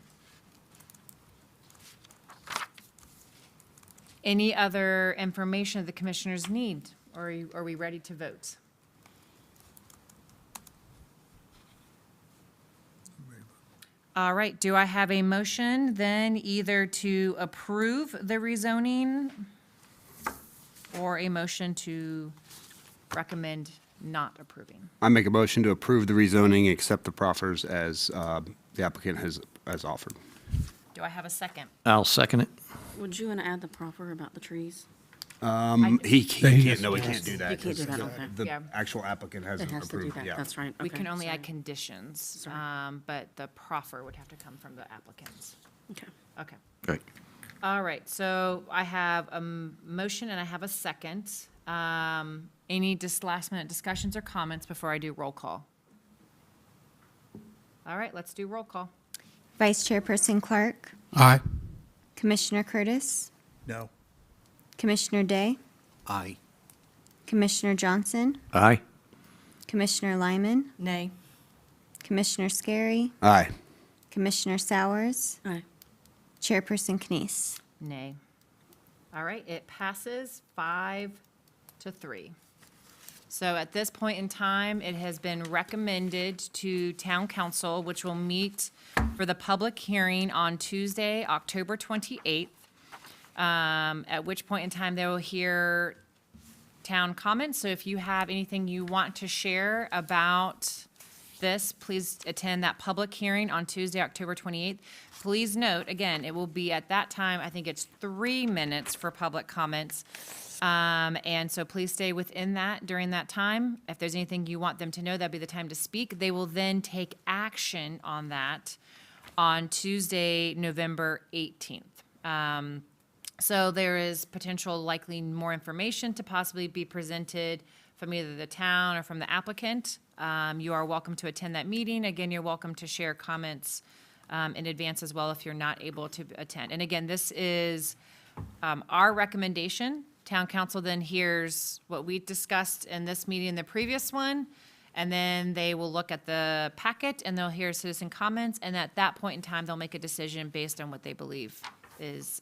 Any other information the commissioners need, or are we ready to vote? All right, do I have a motion then either to approve the rezoning or a motion to recommend not approving? I make a motion to approve the rezoning, accept the proffers as the applicant has offered. Do I have a second? I'll second it. Would you want to add the proffer about the trees? He can't, no, he He can't has do to. that. He can't do 'cause that, okay. The Yeah. actual applicant It hasn't has to do approved, that, yeah. that's right. We Okay, can only sorry. add conditions, Sorry. but the proffer would have to come from the applicants. Okay. Okay. Right. All right, so I have a motion and I have a second. Any last minute discussions or comments before I do roll call? All right, let's do roll call. Vice Chairperson Clark, Aye. Commissioner Curtis, No. Commissioner Day, Aye. Commissioner Johnson, Aye. Commissioner Lyman, Nay. Commissioner Scary, Aye. Commissioner Sowers, Aye. Chairperson Knies. Nay. All right, it passes 5-3. So at this point in time, it has been recommended to Town Council, which will meet for the public hearing on Tuesday, October 28th, at which point in time they will hear town comments. So if you have anything you want to share about this, please attend that public hearing on Tuesday, October 28th. Please note, again, it will be at that time, I think it's 3 minutes for public comments. And so please stay within that during that time. If there's anything you want them to know, that'd be the time to speak. They will then take action on that on Tuesday, November 18th. So there is potential likely more information to possibly be presented from either the town or from the applicant. You are welcome to attend that meeting. Again, you're welcome to share comments in advance as well if you're not able to attend. And again, this is our recommendation. Town council then hears what we discussed in this meeting and the previous one, and then they will look at the packet and they'll hear citizen comments, and at that point in time, they'll make a decision based on what they believe is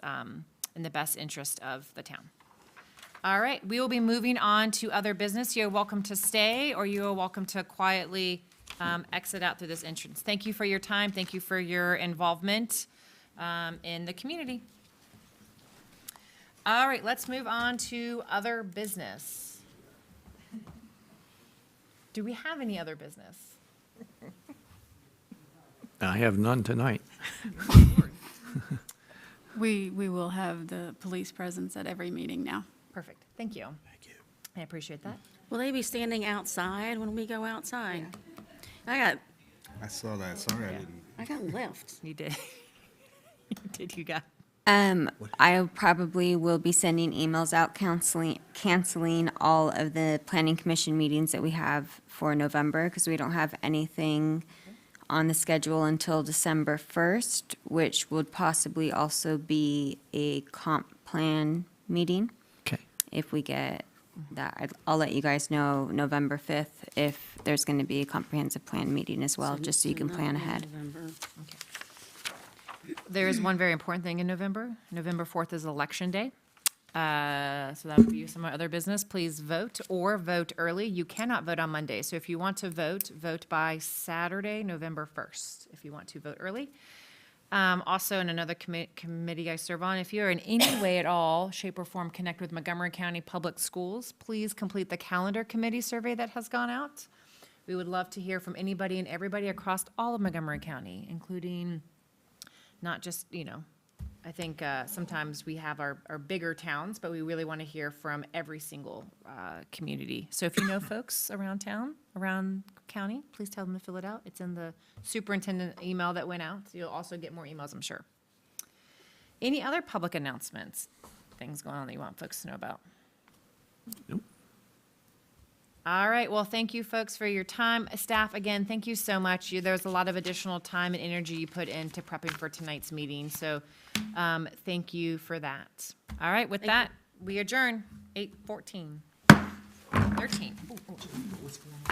in the best interest of the town. All right, we will be moving on to other business. You're welcome to stay, or you are welcome to quietly exit out through this entrance. Thank you for your time. Thank you for your involvement in the community. All right, let's move on to other business. Do we have any other business? I have none tonight. We will have the police presence at every meeting now. Perfect, thank you. Thank you. I appreciate that. Will they be standing outside when we go outside? I I saw that, sorry I didn't. got left. You did. You did, you got. I probably will be sending emails out canceling all of the planning commission meetings that we have for November, because we don't have anything on the schedule until December 1st, which would possibly also be a comp plan meeting. Okay. If we get that, I'll let you guys know November 5th if there's going to be a comprehensive plan meeting as well, just so you can plan ahead. There is one very important thing in November. November 4th is Election Day. So that would be some other business. Please vote or vote early. You cannot vote on Monday. So if you want to vote, vote by Saturday, November 1st, if you want to vote early. Also, in another committee I serve on, if you're in any way at all, shape or form connect with Montgomery County Public Schools, please complete the calendar committee survey that has gone out. We would love to hear from anybody and everybody across all of Montgomery County, including not just, I think sometimes we have our bigger towns, but we really want to hear from every single community. So if you know folks around town, around county, please tell them to fill it out. It's in the superintendent email that went out. So you'll also get more emails, I'm sure. Any other public announcements, things going on that you want folks to know about? Nope. All right, well, thank you, folks, for your time. Staff, again, thank you so much. There's a lot of additional time and energy you put into prepping for tonight's meeting, so thank you for that. All right, with that, we adjourn, 8:14. 13. Ooh, ooh.